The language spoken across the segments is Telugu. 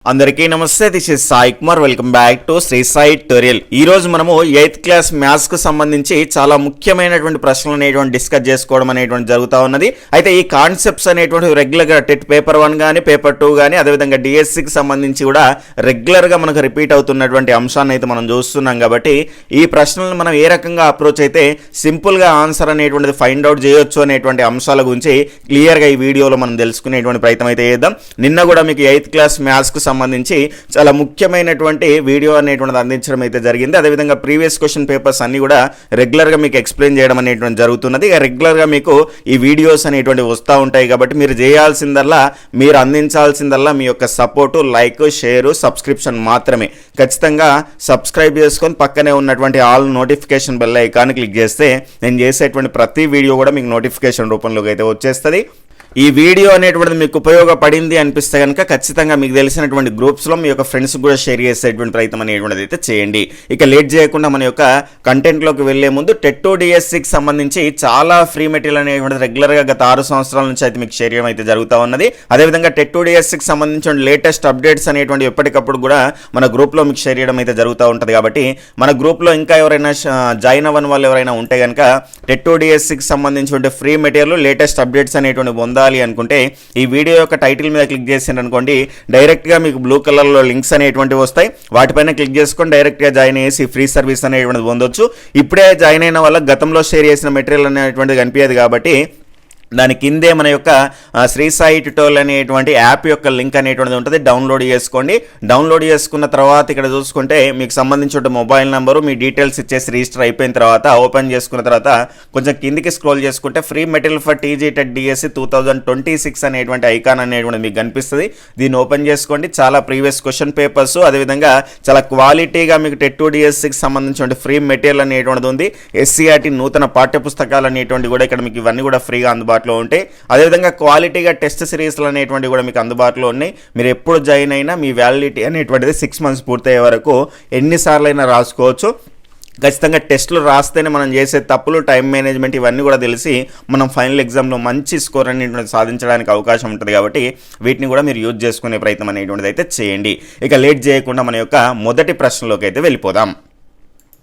అందరికీ నమస్తే. This is Sai Kumar. Welcome back to Shri Sai tutorial. ఈ రోజు మనము 8th క్లాస్ మ్యాథ్స్ కు సంబంధించి చాలా ముఖ్యమైనటువంటి ప్రశ్నలు అనేటువంటి డిస్కస్ చేసుకోవడం అనేటువంటి జరుగుతూ ఉన్నది. అయితే ఈ కాన్సెప్ట్స్ అనేటువంటి రెగ్యులర్ గా టెట్ పేపర్ 1 కానీ పేపర్ 2 కానీ అదేవిధంగా డిఎస్సికి సంబంధించి కూడా రెగ్యులర్ గా మనకు రిపీట్ అవుతున్నటువంటి అంశాన్ని అయితే మనం చూస్తున్నాం. కాబట్టి ఈ ప్రశ్నలను మనం ఏ రకంగా అప్రోచ్ అయితే సింపుల్ గా ఆన్సర్ అనేటువంటిది ఫైండ్ అవుట్ చేయొచ్చు అనేటువంటి అంశాల గురించి క్లియర్ గా ఈ వీడియోలో మనం తెలుసుకునేటువంటి ప్రయత్నం అయితే చేద్దాం. నిన్న కూడా మీకు 8th క్లాస్ మ్యాథ్స్ కు సంబంధించి చాలా ముఖ్యమైనటువంటి వీడియో అనేటువంటిది అందించడం అయితే జరిగింది. అదేవిధంగా ప్రీవియస్ క్వశ్చన్ పేపర్స్ అన్ని కూడా రెగ్యులర్గా మీకు ఎక్స్ప్లెయిన్ చేయడం అనేటువంటి జరుగుతున్నది. రెగ్యులర్గా మీకు ఈ వీడియోస్ అనేటువంటి వస్తూ ఉంటాయి. కాబట్టి మీరు చేయాల్సిందల్లా, మీరు అందించాల్సిందల్లా మీ యొక్క సపోర్టు, లైక్, షేరు, సబ్స్క్రిప్షన్ మాత్రమే. ఖచ్చితంగా సబ్స్క్రైబ్ చేసుకొని పక్కనే ఉన్నటువంటి all notification bell icon click చేస్తే నేను చేసేటువంటి ప్రతి వీడియో కూడా మీకు నోటిఫికేషన్ రూపంలోకి అయితే వచ్చేస్తుంది. ఈ వీడియో అనేటువంటిది మీకు ఉపయోగపడింది అనిపిస్తే కనుక ఖచ్చితంగా మీకు తెలిసినటువంటి గ్రూప్స్లో మీ యొక్క ఫ్రెండ్స్ కూడా షేర్ చేసేటువంటి ప్రయత్నం అనేటువంటిది అయితే చేయండి. ఇక లేట్ చేయకుండా మన యొక్క కంటెంట్లోకి వెళ్లే ముందు టెట్ డిఎస్సికి సంబంధించి చాలా ఫ్రీ మెటీరియల్ అనేటువంటిది రెగ్యులర్గా గత 6 సంవత్సరాల నుంచి అయితే మీకు షేర్ చేయడం అయితే జరుగుతూ ఉన్నది. అదేవిధంగా టెట్ డిఎస్సికి సంబంధించిన లేటెస్ట్ అప్డేట్స్ అనేటువంటి ఎప్పటికప్పుడు కూడా మన గ్రూప్లో మీకు షేర్ చేయడం అయితే జరుగుతూ ఉంటుంది. కాబట్టి మన గ్రూప్లో ఇంకా ఎవరైనా జాయిన్ అవ్వని వాళ్ళు ఎవరైనా ఉంటే కనుక టెట్ డిఎస్సికి సంబంధించిన ఫ్రీ మెటీరియల్, లేటెస్ట్ అప్డేట్స్ అనేటువంటి అనుకుంటే ఈ వీడియో యొక్క టైటిల్ మీద క్లిక్ చేసిండ్రు అనుకోండి, డైరెక్ట్ గా మీకు బ్లూ కలర్ లో లింక్స్ అనేటువంటివి వస్తాయి. వాటిపైన క్లిక్ చేసుకొని డైరెక్ట్ గా జాయిన్ చేసి ఫ్రీ సర్వీస్ అనేటువంటిది పొందొచ్చు. ఇప్పుడే జాయిన్ అయిన వాళ్ళకి గతంలో షేర్ చేసిన మెటీరియల్ అనేటువంటిది కనిపించదు. కాబట్టి దాని కిందే మన యొక్క శ్రీ సాయి ట్యూటోరియల్ అనేటువంటి యాప్ యొక్క లింక్ అనేటువంటిది ఉంటుంది. డౌన్లోడ్ చేసుకోండి. డౌన్లోడ్ చేసుకున్న తర్వాత ఇక్కడ చూసుకుంటే మీకు సంబంధించిన మొబైల్ నెంబరు, మీ డీటెయిల్స్ ఇచ్చేసి రిజిస్టర్ అయిపోయిన తర్వాత ఓపెన్ చేసుకున్న తర్వాత కొంచెం కిందికి స్క్రోల్ చేసుకుంటే free material for TG TET DSC 2026 అనేటువంటి ఐకాన్ అనేటువంటిది మీకు కనిపిస్తుంది. దీన్ని ఓపెన్ చేసుకోండి. చాలా ప్రీవియస్ క్వశ్చన్ పేపర్స్, అదేవిధంగా చాలా క్వాలిటీగా మీకు టెట్ డిఎస్సికి సంబంధించిన ఫ్రీ మెటీరియల్ అనేటువంటిది ఉంది. ఎస్సీఆర్టీ నూతన పాఠ్యపుస్తకాలు అనేటువంటి కూడా ఇక్కడ మీకు ఇవన్నీ కూడా ఫ్రీగా అందుబాటులో ఉంటాయి. అదేవిధంగా క్వాలిటీగా టెస్ట్ సిరీస్లు అనేటువంటివి కూడా మీకు అందుబాటులో ఉన్నాయి. మీరు ఎప్పుడు జాయిన్ అయినా మీ వ్యాలిడిటీ అనేటువంటిది 6 months పూర్తయ్యే వరకు ఎన్నిసార్లు అయినా రాసుకోవచ్చు. ఖచ్చితంగా టెస్టులు రాస్తేనే మనం చేసే తప్పులు, టైం మేనేజ్మెంట్ ఇవన్నీ కూడా తెలిసి మనం ఫైనల్ ఎగ్జామ్లో మంచి స్కోర్ అనేటువంటిది సాధించడానికి అవకాశం ఉంటుంది. కాబట్టి వీటిని కూడా మీరు యూజ్ చేసుకునే ప్రయత్నం అనేటువంటిది అయితే చేయండి. ఇక లేట్ చేయకుండా మన యొక్క మొదటి ప్రశ్నలోకి అయితే వెళ్ళిపోదాం.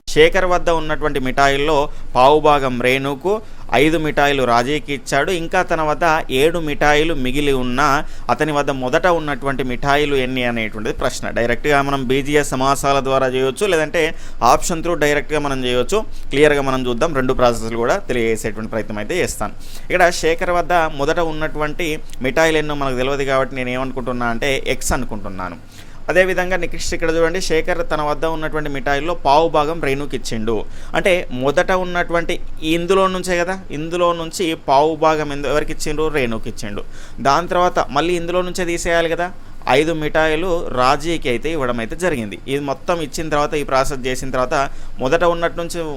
శేఖర్ వద్ద ఉన్నటువంటి మిఠాయిల్లో పావుభాగం రేణుకు, 5 మిఠాయిలు రాజీకి ఇచ్చాడు. ఇంకా తన వద్ద 7 మిఠాయిలు మిగిలి ఉన్నా అతని వద్ద మొదట ఉన్నటువంటి మిఠాయిలు ఎన్ని అనేటువంటిది ప్రశ్న. డైరెక్ట్గా మనం బీజీఎస్ సమాసాల ద్వారా చేయొచ్చు, లేదంటే ఆప్షన్ త్రూ డైరెక్ట్గా మనం చేయొచ్చు. క్లియర్గా మనం చూద్దాం. 2 ప్రాసెస్లు కూడా తెలియజేసేటువంటి ప్రయత్నం అయితే చేస్తాను. ఇక్కడ శేఖర్ వద్ద మొదట ఉన్నటువంటి మిఠాయిలు ఎన్నో మనకు తెలియదు కాబట్టి నేను ఏమనుకుంటున్నా అంటే ఎక్స్ అనుకుంటున్నాను. అదేవిధంగా నెక్స్ట్ ఇక్కడ చూడండి, శేఖర్ తన వద్ద ఉన్నటువంటి మిఠాయిల్లో పావు భాగం రేణుకి ఇచ్చిండు. అంటే మొదట ఉన్నటువంటి ఇందులో నుంచే కదా, ఇందులో నుంచి పావు భాగం ఎవరికి ఇచ్చిండు? రేణుకి ఇచ్చిండు. దాని తర్వాత మళ్ళీ ఇందులో నుంచే తీసేయాలి కదా. 5 మిఠాయిలు రాజీకి అయితే ఇవ్వడం అయితే జరిగింది. ఇది మొత్తం ఇచ్చిన తర్వాత, ఈ ప్రాసెస్ చేసిన తర్వాత మొదట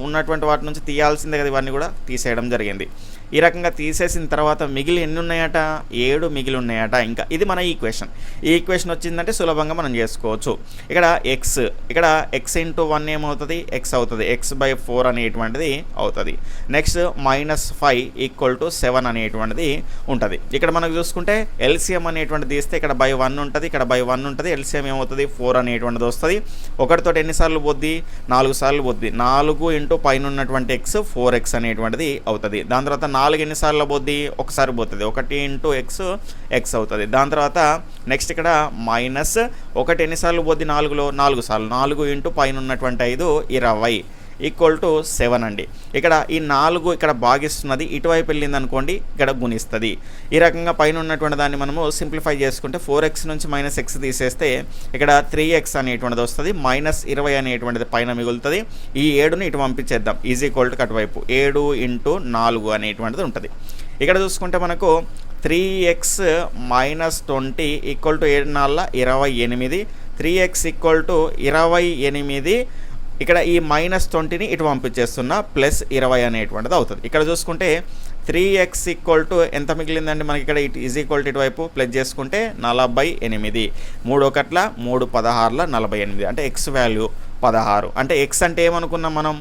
ఉన్నటువంటి వాటి నుంచి తీయాల్సిందే కదా, ఇవన్నీ కూడా తీసేయడం జరిగింది. ఈ రకంగా తీసేసిన తర్వాత మిగిలి ఎన్ని ఉన్నాయట? 7 మిగిలి ఉన్నాయట. ఇంకా ఇది మన ఈక్వేషన్. ఈ ఈక్వేషన్ వచ్చిందంటే సులభంగా మనం చేసుకోవచ్చు. ఇక్కడ ఎక్స్ ఇంటూ 1 ఏమవుతుంది? ఎక్స్ అవుతుంది. x/4 అనేటువంటిది అవుతుంది. నెక్స్ట్ -5 = 7 అనేటువంటిది ఉంటుంది. ఇక్కడ మనకు చూసుకుంటే ఎల్సిఎం అనేటువంటిది తీస్తే ఇక్కడ /1 ఉంటుంది, ఇక్కడ /1 ఉంటుంది. ఎల్సిఎం ఏమవుతుంది? 4 అనేటువంటిది వస్తుంది. ఒకటితో ఎన్నిసార్లు పోద్ది? 4 సార్లు పోద్ది. 4 ఇంటూ పైన ఉన్నటువంటి x 4x అనేటువంటిది అవుతుంది. దాని తర్వాత 4 ఎన్నిసార్లు పోద్ది? ఒకసారి పోతుంది. 1 ఇంటూ x అవుతుంది. దాని తర్వాత నెక్స్ట్ ఇక్కడ -1 ఎన్నిసార్లు పోద్ది? 4లో 4 సార్లు. 4 ఇంటూ పైన ఉన్నటువంటి 5 20 = 7 అండి. ఇక్కడ ఈ 4 ఇక్కడ భాగిస్తున్నది, ఇటువైపు వెళ్ళింది అనుకోండి, ఇక్కడ గుణిస్తుంది. ఈ రకంగా పైన ఉన్నటువంటి దాన్ని మనము సింప్లిఫై చేసుకుంటే 4x నుంచి -x తీసేస్తే ఇక్కడ 3x అనేటువంటిది వస్తుంది. -20 అనేటువంటిది పైన మిగులుతుంది. ఈ 7ని ఇటు పంపించేద్దాం. = అటువైపు 7 ఇంటూ 4 అనేటువంటిది ఉంటుంది. ఇక్కడ చూసుకుంటే మనకు 3x - 20 = 7×4 = 28. 3x = 28. ఇక్కడ ఈ -20ని ఇటు పంపించేస్తున్నా, +20 అనేటువంటిది అవుతుంది. ఇక్కడ చూసుకుంటే 3x = ఎంత మిగిలిందండి మనకి? ఇక్కడ ఇటువైపు ప్లస్ చేసుకుంటే 48. 3 1 3 16 48. అంటే x వాల్యూ 16. అంటే x అంటే ఏమనుకున్నాం మనం?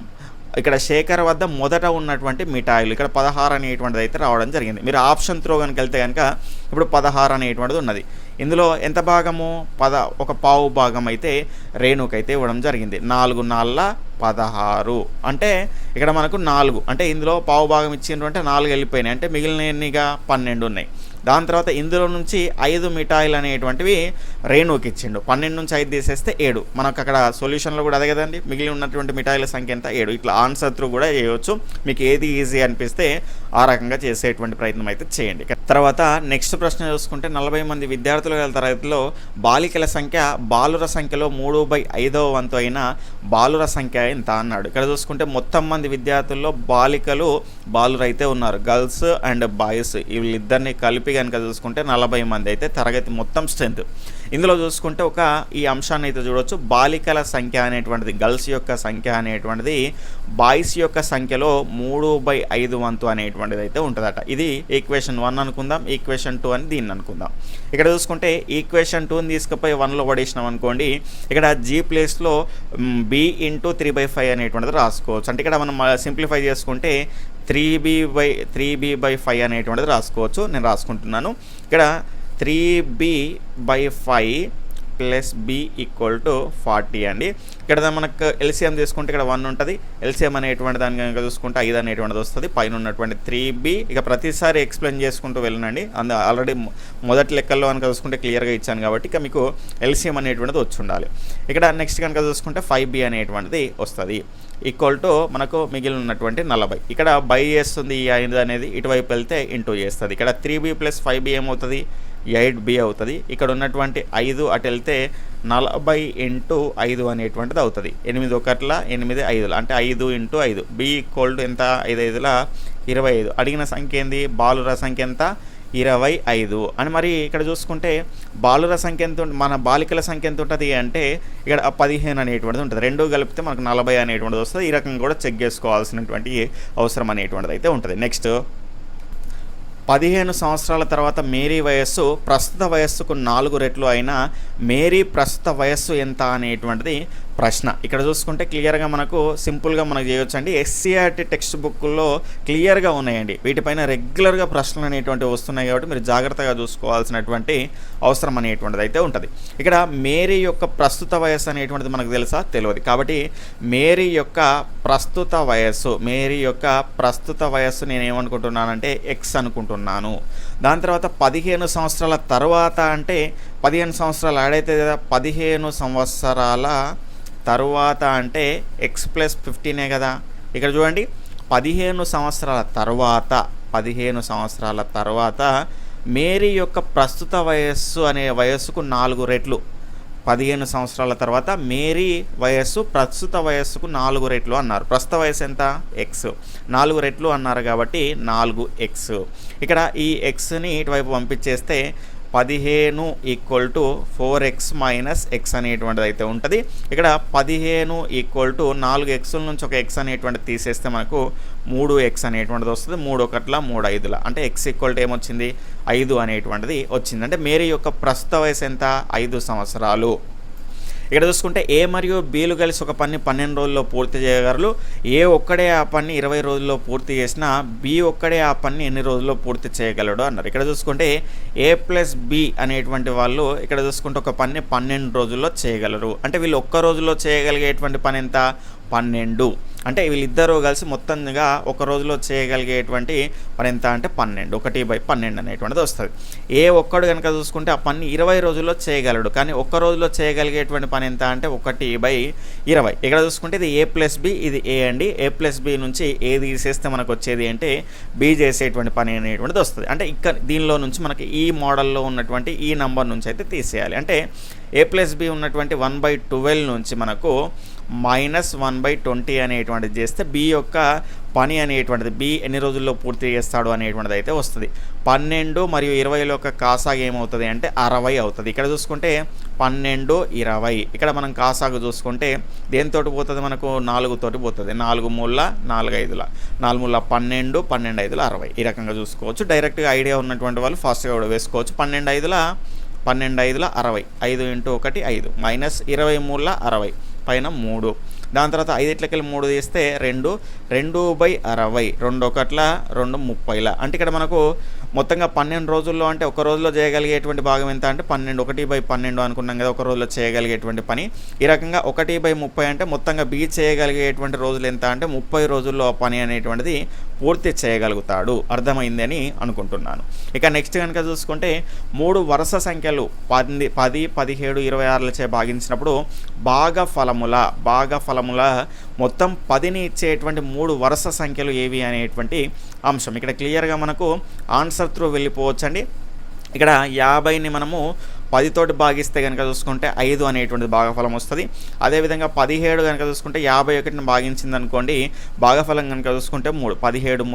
ఇక్కడ శేఖర్ వద్ద మొదట ఉన్నటువంటి మిఠాయిలు ఇక్కడ 16 అనేటువంటిది అయితే రావడం జరిగింది. మీరు ఆప్షన్ త్రో కనుక వెళ్తే కనుక ఇప్పుడు 16 అనేటువంటిది ఉన్నది. ఇందులో ఎంత భాగము ఒక పావు భాగం అయితే రేణుకైతే ఇవ్వడం జరిగింది. 4 4 16 అంటే ఇక్కడ మనకు 4 అంటే ఇందులో పావు భాగం ఇచ్చిండ్రు అంటే 4 వెళ్ళిపోయినాయి అంటే మిగిలినగా 12 ఉన్నాయి. దాని తర్వాత ఇందులో నుంచి 5 మిఠాయిలు అనేటువంటివి రేణుకి ఇచ్చిండు. 12 నుంచి 5 తీసేస్తే 7. మనకు అక్కడ సొల్యూషన్లో కూడా అదే కదండి, మిగిలి ఉన్నటువంటి మిఠాయిల సంఖ్య ఎంత 7. ఇట్లా ఆన్సర్ త్రూ కూడా చేయవచ్చు. మీకు ఏది ఈజీ అనిపిస్తే ఆ రకంగా చేసేటువంటి ప్రయత్నం అయితే చేయండి. తర్వాత నెక్స్ట్ ప్రశ్న చూసుకుంటే 40 మంది విద్యార్థుల తరగతిలో బాలికల సంఖ్య బాలుర సంఖ్యలో 3/5వ వంతు అయిన బాలుర సంఖ్య ఎంత అన్నాడు. ఇక్కడ చూసుకుంటే మొత్తం మంది విద్యార్థుల్లో బాలురు అయితే ఉన్నారు. గర్ల్స్ అండ్ బాయ్స్ వీళ్ళిద్దరిని కలిపి కనుక చూసుకుంటే 40 మంది అయితే తరగతి మొత్తం స్ట్రెంత్. ఇందులో చూసుకుంటే ఈ అంశాన్ని అయితే చూడవచ్చు. బాలికల సంఖ్య అనేటువంటిది గర్ల్స్ యొక్క సంఖ్య అనేటువంటిది బాయ్స్ యొక్క సంఖ్యలో 3/5 వంతు అనేటువంటిది అయితే ఉంటుందట. ఇది ఈక్వేషన్ 1 అనుకుందాం, ఈక్వేషన్ 2 అని దీన్ని అనుకుందాం. ఇక్కడ చూసుకుంటే ఈక్వేషన్ 2ని తీసుకుపోయి 1లో పడేసినాం అనుకోండి, ఇక్కడ G ప్లేస్లో B × 3/5 అనేటువంటిది రాసుకోవచ్చు. అంటే ఇక్కడ మనం సింప్లిఫై చేసుకుంటే 3b/5 అనేటువంటిది రాసుకోవచ్చు. నేను రాసుకుంటున్నాను. ఇక్కడ 3b/5 ప్లస్ b = 40 అండి. ఇక్కడ మనకు ఎల్సిఎం తీసుకుంటే ఇక్కడ 1 ఉంటుంది. ఎల్సిఎం అనేటువంటి దాని కనుక చూసుకుంటే 5 అనేటువంటిది వస్తుంది. పైన ఉన్నటువంటి 3b ఇక ప్రతిసారి ఎక్స్ప్లెయిన్ చేసుకుంటూ వెళ్ళనండి. ఆల్రెడీ మొదటి లెక్కల్లో కనుక చూసుకుంటే క్లియర్గా ఇచ్చాను కాబట్టి ఇక మీకు ఎల్సిఎం అనేటువంటిది వచ్చి ఉండాలి. ఇక్కడ నెక్స్ట్ కనుక చూసుకుంటే 5b అనేటువంటిది వస్తుంది. = మనకు మిగిలిన ఉన్నటువంటి 40. ఇక్కడ బై చేస్తుంది ఈ 5 అనేది, ఇటువైపు వెళ్తే ఇంటూ చేస్తుంది. ఇక్కడ 3b + 5b ఏమవుతుంది, 8b అవుతుంది. ఇక్కడ ఉన్నటువంటి 5 అటు వెళ్తే 40 × 5 అనేటువంటిది అవుతుంది. 8 1 8 5 అంటే 5 × 5. b = ఎంత, 5 5 25. అడిగిన సంఖ్య ఏంది, బాలుర సంఖ్య ఎంత, 25 అని. మరి ఇక్కడ చూసుకుంటే బాలుర సంఖ్య ఎంత, మన బాలికల సంఖ్య ఎంత ఉంటుంది అంటే ఇక్కడ 15 అనేటువంటిది ఉంటుంది. రెండు కలిపితే మనకు 40 అనేటువంటిది వస్తుంది. ఈ రకంగా కూడా చెక్ చేసుకోవాల్సినటువంటి అవసరం అనేటువంటిది అయితే ఉంటుంది. నెక్స్ట్ 15 సంవత్సరాల తర్వాత మేరీ వయస్సు ప్రస్తుత వయస్సుకు 4 రెట్లు అయినా మేరీ ప్రస్తుత వయస్సు ఎంత అనేటువంటిది ప్రశ్న. ఇక్కడ చూసుకుంటే క్లియర్గా మనకు సింపుల్గా మనకు చేయొచ్చు అండి. ఎస్సీఆర్టీ టెక్స్ట్ బుక్లో క్లియర్గా ఉన్నాయండి. వీటిపైన రెగ్యులర్గా ప్రశ్నలు అనేటువంటివి వస్తున్నాయి కాబట్టి మీరు జాగ్రత్తగా చూసుకోవాల్సినటువంటి అవసరం అనేటువంటిది అయితే ఉంటుంది. ఇక్కడ మేరీ యొక్క ప్రస్తుత వయస్సు అనేటువంటిది మనకు తెలుసా, తెలియదు. కాబట్టి మేరీ యొక్క ప్రస్తుత వయస్సు నేను ఏమనుకుంటున్నానంటే ఎక్స్ అనుకుంటున్నాను. దాని తర్వాత 15 సంవత్సరాల తర్వాత అంటే 15 సంవత్సరాలు యాడ్ అవుతుంది కదా, 15 సంవత్సరాల తర్వాత అంటే ఎక్స్ ప్లస్ 15 కదా. ఇక్కడ చూడండి 15 సంవత్సరాల తర్వాత మేరీ యొక్క ప్రస్తుత వయస్సు అనే వయస్సుకు 4 రెట్లు. 15 సంవత్సరాల తర్వాత మేరీ వయస్సు ప్రస్తుత వయస్సుకు 4 రెట్లు అన్నారు. ప్రస్తుత వయస్సు ఎంత, ఎక్స్. 4 రెట్లు అన్నారు కాబట్టి 4x. ఇక్కడ ఈ ఎక్స్ని ఇటువైపు పంపించేస్తే 15 = 4x - x అనేటువంటిది అయితే ఉంటుంది. ఇక్కడ 15 = 4x నుంచి ఒక x అనేటువంటిది తీసేస్తే మనకు 3x అనేటువంటిది వస్తుంది. 3 1 3 5 అంటే x = ఏమొచ్చింది, 5 అనేటువంటిది వచ్చింది. అంటే మేరీ యొక్క ప్రస్తుత వయసు ఎంత, 5 సంవత్సరాలు. ఇక్కడ చూసుకుంటే ఏ మరియు బీలు కలిసి ఒక పని 12 రోజుల్లో పూర్తి చేయగలరు. ఏ ఒక్కడే ఆ పని 20 రోజుల్లో పూర్తి చేసినా బి ఒక్కడే ఆ పని ఎన్ని రోజుల్లో పూర్తి చేయగలడు అన్నారు. ఇక్కడ చూసుకుంటే ఏ ప్లస్ బి అనేటువంటి వాళ్ళు ఇక్కడ చూసుకుంటే ఒక పని 12 రోజుల్లో చేయగలరు. అంటే వీళ్ళు ఒక్క రోజులో చేయగలిగేటువంటి పని ఎంత, 12. అంటే వీళ్ళిద్దరూ కలిసి మొత్తంగా ఒక రోజులో చేయగలిగేటువంటి పని ఎంత అంటే 12. 1/12 అనేటువంటిది వస్తుంది. ఏ ఒక్కడు కనుక చూసుకుంటే ఆ పని 20 రోజుల్లో చేయగలడు. కానీ ఒక్క రోజులో చేయగలిగేటువంటి పని ఎంత అంటే 1/20. ఇక్కడ చూసుకుంటే ఇది ఏ ప్లస్ బి, ఇది ఏ అండి. ఏ ప్లస్ బి నుంచి ఏ తీసేస్తే మనకు వచ్చేది అంటే బి చేసేటువంటి పని అనేటువంటిది వస్తుంది. అంటే ఇక్కడ దీనిలో నుంచి మనకి ఈ మోడల్లో ఉన్నటువంటి ఈ నంబర్ నుంచి అయితే తీసేయాలి. అంటే ఏ ప్లస్ బి ఉన్నటువంటి 1/12 నుంచి మనకు -1/20 అనేటువంటిది చేస్తే బి యొక్క పని అనేటువంటిది బి ఎన్ని రోజుల్లో పూర్తి చేస్తాడు అనేటువంటిది అయితే వస్తుంది. 12 మరియు 20 యొక్క కాసాగు ఏమవుతుంది అంటే 60 అవుతుంది. ఇక్కడ చూసుకుంటే 12 20. ఇక్కడ మనం కాసాగు చూసుకుంటే దేనితోటి పోతుంది, మనకు 4 తోటి పోతుంది. 4 3 4 5 4 3 12 12 5 60. ఈ రకంగా చూసుకోవచ్చు. డైరెక్ట్గా ఐడియా ఉన్నటువంటి వాళ్ళు ఫాస్ట్గా కూడా వేసుకోవచ్చు. 12 5 60. 5 × 1 5 -23 60 పైన 3 దాని తర్వాత 5 3 తీస్తే 2, 2/60, 2 1 2 30. అంటే ఇక్కడ మనకు మొత్తంగా 12 రోజుల్లో అంటే ఒక రోజులో చేయగలిగేటువంటి భాగం ఎంత అంటే 12, 1/12 అనుకున్నాం కదా ఒక రోజులో చేయగలిగేటువంటి పని. ఈ రకంగా 1/30 అంటే మొత్తంగా బి చేయగలిగేటువంటి రోజులు ఎంత అంటే 30 రోజుల్లో ఆ పని అనేటువంటిది పూర్తి చేయగలుగుతాడు. అర్థమైంది అని అనుకుంటున్నాను. ఇక నెక్స్ట్ కనుక చూసుకుంటే 3 వరుస సంఖ్యలు 10, 17, 26 భాగించినప్పుడు భాగఫలముల మొత్తం 10ని ఇచ్చేటువంటి 3 వరుస సంఖ్యలు ఏవి అనేటువంటి అంశం. ఇక్కడ క్లియర్గా మనకు ఆన్సర్ త్రూ వెళ్ళిపోవచ్చండి. ఇక్కడ 50ని మనము 10 తోటి భాగిస్తే కనుక చూసుకుంటే 5 అనేటువంటిది భాగఫలం వస్తుంది. అదేవిధంగా 17 కనుక చూసుకుంటే 51ని భాగించింది అనుకోండి, భాగఫలం కనుక చూసుకుంటే 3, 17 ×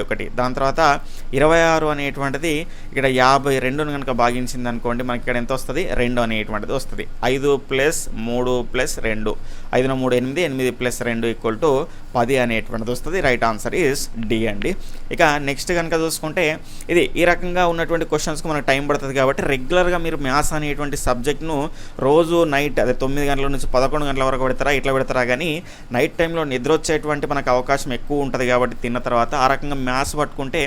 51. దాని తర్వాత 26 అనేటువంటిది ఇక్కడ 52ను కనుక భాగించింది అనుకోండి, మనకి ఇక్కడ ఎంత వస్తుంది 2 అనేటువంటిది వస్తుంది. 5 + 3 + 2, 5 × 3 8, 8 + 2 = 10 అనేటువంటిది వస్తుంది. రైట్ ఆన్సర్ ఈజ్ డి అండి. ఇక నెక్స్ట్ కనుక చూసుకుంటే ఇది ఈ రకంగా ఉన్నటువంటి క్వశ్చన్స్కి మనకు టైం పడుతుంది కాబట్టి రెగ్యులర్గా మీరు మ్యాథ్స్ అనేటువంటి సబ్జెక్ట్ను రోజు నైట్ అదే 9 గంటల నుంచి 11 గంటల వరకు పెడతారా కానీ నైట్ టైంలో నిద్ర వచ్చేటువంటి మనకు అవకాశం ఎక్కువ ఉంటుంది కాబట్టి తిన్న తర్వాత ఆ రకంగా మ్యాథ్స్ పట్టుకుంటే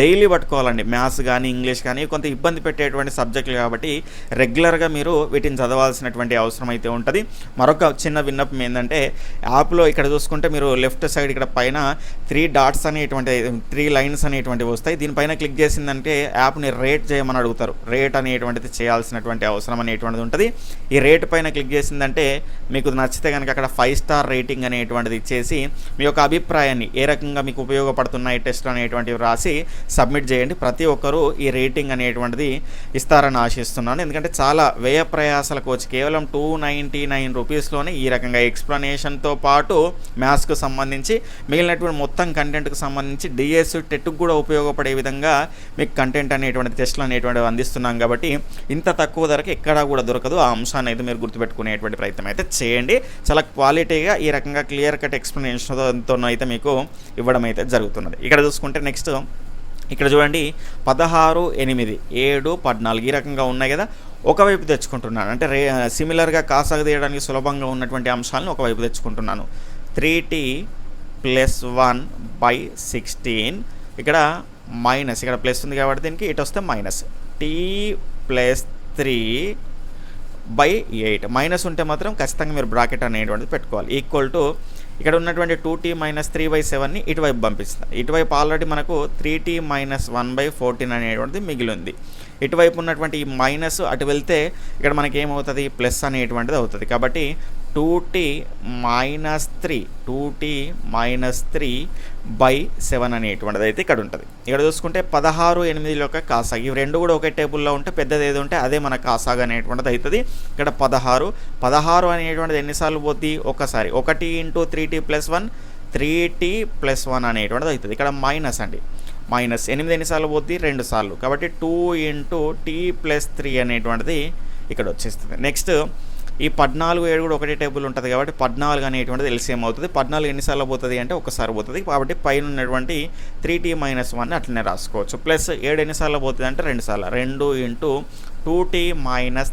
డైలీ పట్టుకోవాలండి. మ్యాథ్స్ కానీ ఇంగ్లీష్ కానీ కొంత ఇబ్బంది పెట్టేటువంటి సబ్జెక్టులు కాబట్టి రెగ్యులర్గా మీరు వీటిని చదవాల్సినటువంటి అవసరం అయితే ఉంటుంది. మరొక చిన్న విన్నపం ఏంటంటే యాప్లో ఇక్కడ చూసుకుంటే మీరు లెఫ్ట్ సైడ్ ఇక్కడ పైన 3 డాట్స్ అనేటువంటి 3 లైన్స్ అనేటువంటివి వస్తాయి. దీనిపైన క్లిక్ చేసిందంటే యాప్ని రేట్ చేయమని అడుగుతారు. రేట్ అనేటువంటిది చేయాల్సినటువంటి అవసరం అనేటువంటిది ఉంటుంది. ఈ రేట్ పైన క్లిక్ చేసిందంటే మీకు నచ్చితే కనుక అక్కడ 5 స్టార్ రేటింగ్ అనేటువంటిది ఇచ్చేసి మీ యొక్క అభిప్రాయాన్ని ఏ రకంగా మీకు ఉపయోగపడుతున్నాయి టెస్ట్ అనేటువంటివి రాసి సబ్మిట్ చేయండి. ప్రతి ఒక్కరూ ఈ రేటింగ్ అనేటువంటిది ఇస్తారని ఆశిస్తున్నాను. ఎందుకంటే చాలా వ్యయ ప్రయాసాలకు వచ్చి కేవలం 299 రూపీస్లోనే ఈ రకంగా ఎక్స్ప్లెనేషన్తో పాటు మ్యాథ్స్కు సంబంధించి మిగిలినటువంటి మొత్తం కంటెంట్కి సంబంధించి డిఎస్ టెట్కు కూడా ఉపయోగపడే విధంగా మీకు కంటెంట్ అనేటువంటి టెస్టులు అనేటువంటివి అందిస్తున్నాం కాబట్టి ఇంత తక్కువ ధరకి ఎక్కడా కూడా దొరకదు. ఆ అంశాన్ని అయితే మీరు గుర్తుపెట్టుకునేటువంటి ప్రయత్నం అయితే చేయండి. చాలా క్వాలిటీగా ఈ రకంగా క్లియర్ కట్ ఎక్స్ప్లెనేషన్తో అయితే మీకు ఇవ్వడం అయితే జరుగుతున్నది. ఇక్కడ చూసుకుంటే నెక్స్ట్ ఇక్కడ చూడండి 16, 8, 7, 14 ఈ రకంగా ఉన్నాయి కదా. ఒకవైపు తెచ్చుకుంటున్నాను అంటే సిమిలర్గా కాసాగు తీయడానికి సులభంగా ఉన్నటువంటి అంశాలను ఒకవైపు తెచ్చుకుంటున్నాను. 3t + 1/16 ఇక్కడ మైనస్, ఇక్కడ ప్లస్ ఉంది కాబట్టి దీనికి ఇటు వస్తే మైనస్. t + 3/8 మైనస్ ఉంటే మాత్రం ఖచ్చితంగా మీరు బ్రాకెట్ అనేటువంటిది పెట్టుకోవాలి. ఈక్వల్ టు ఇక్కడ ఉన్నటువంటి 2t - 3/7ని ఇటువైపు పంపిస్తుంది. ఇటువైపు ఆల్రెడీ మనకు 3t - 1/14 అనేటువంటిది మిగిలి ఉంది. ఇటువైపు ఉన్నటువంటి ఈ మైనస్ అటు వెళ్తే ఇక్కడ మనకి ఏమవుతుంది ప్లస్ అనేటువంటిది అవుతుంది. కాబట్టి 2t - 3/7 అనేటువంటిది అయితే ఇక్కడ ఉంటుంది. ఇక్కడ చూసుకుంటే 16, 8 యొక్క కాసాగు ఇవి రెండు కూడా ఒకే టేబుల్లో ఉంటే పెద్దది ఏది ఉంటే అదే మన కాసాగు అనేటువంటిది అవుతుంది. ఇక్కడ 16 అనేటువంటిది ఎన్నిసార్లు పోద్ది ఒకసారి 1 × 3t + 1 3t + 1 అనేటువంటిది అవుతుంది. ఇక్కడ మైనస్ అండి, మైనస్ 8 ఎన్నిసార్లు పోద్ది 2 సార్లు కాబట్టి 2 × t + 3 అనేటువంటిది ఇక్కడ వచ్చేస్తుంది. నెక్స్ట్ ఈ 14, 7 కూడా ఒకటే టేబుల్ ఉంటుంది కాబట్టి 14 అనేటువంటిది ఎల్సిఎం అవుతుంది. 14 ఎన్నిసార్లు పోతుంది అంటే ఒకసారి పోతుంది కాబట్టి పైన ఉన్నటువంటి 3t - 1 అట్లనే రాసుకోవచ్చు. ప్లస్ 7 ఎన్నిసార్లు పోతుంది అంటే 2 సార్లు 2 × 2t -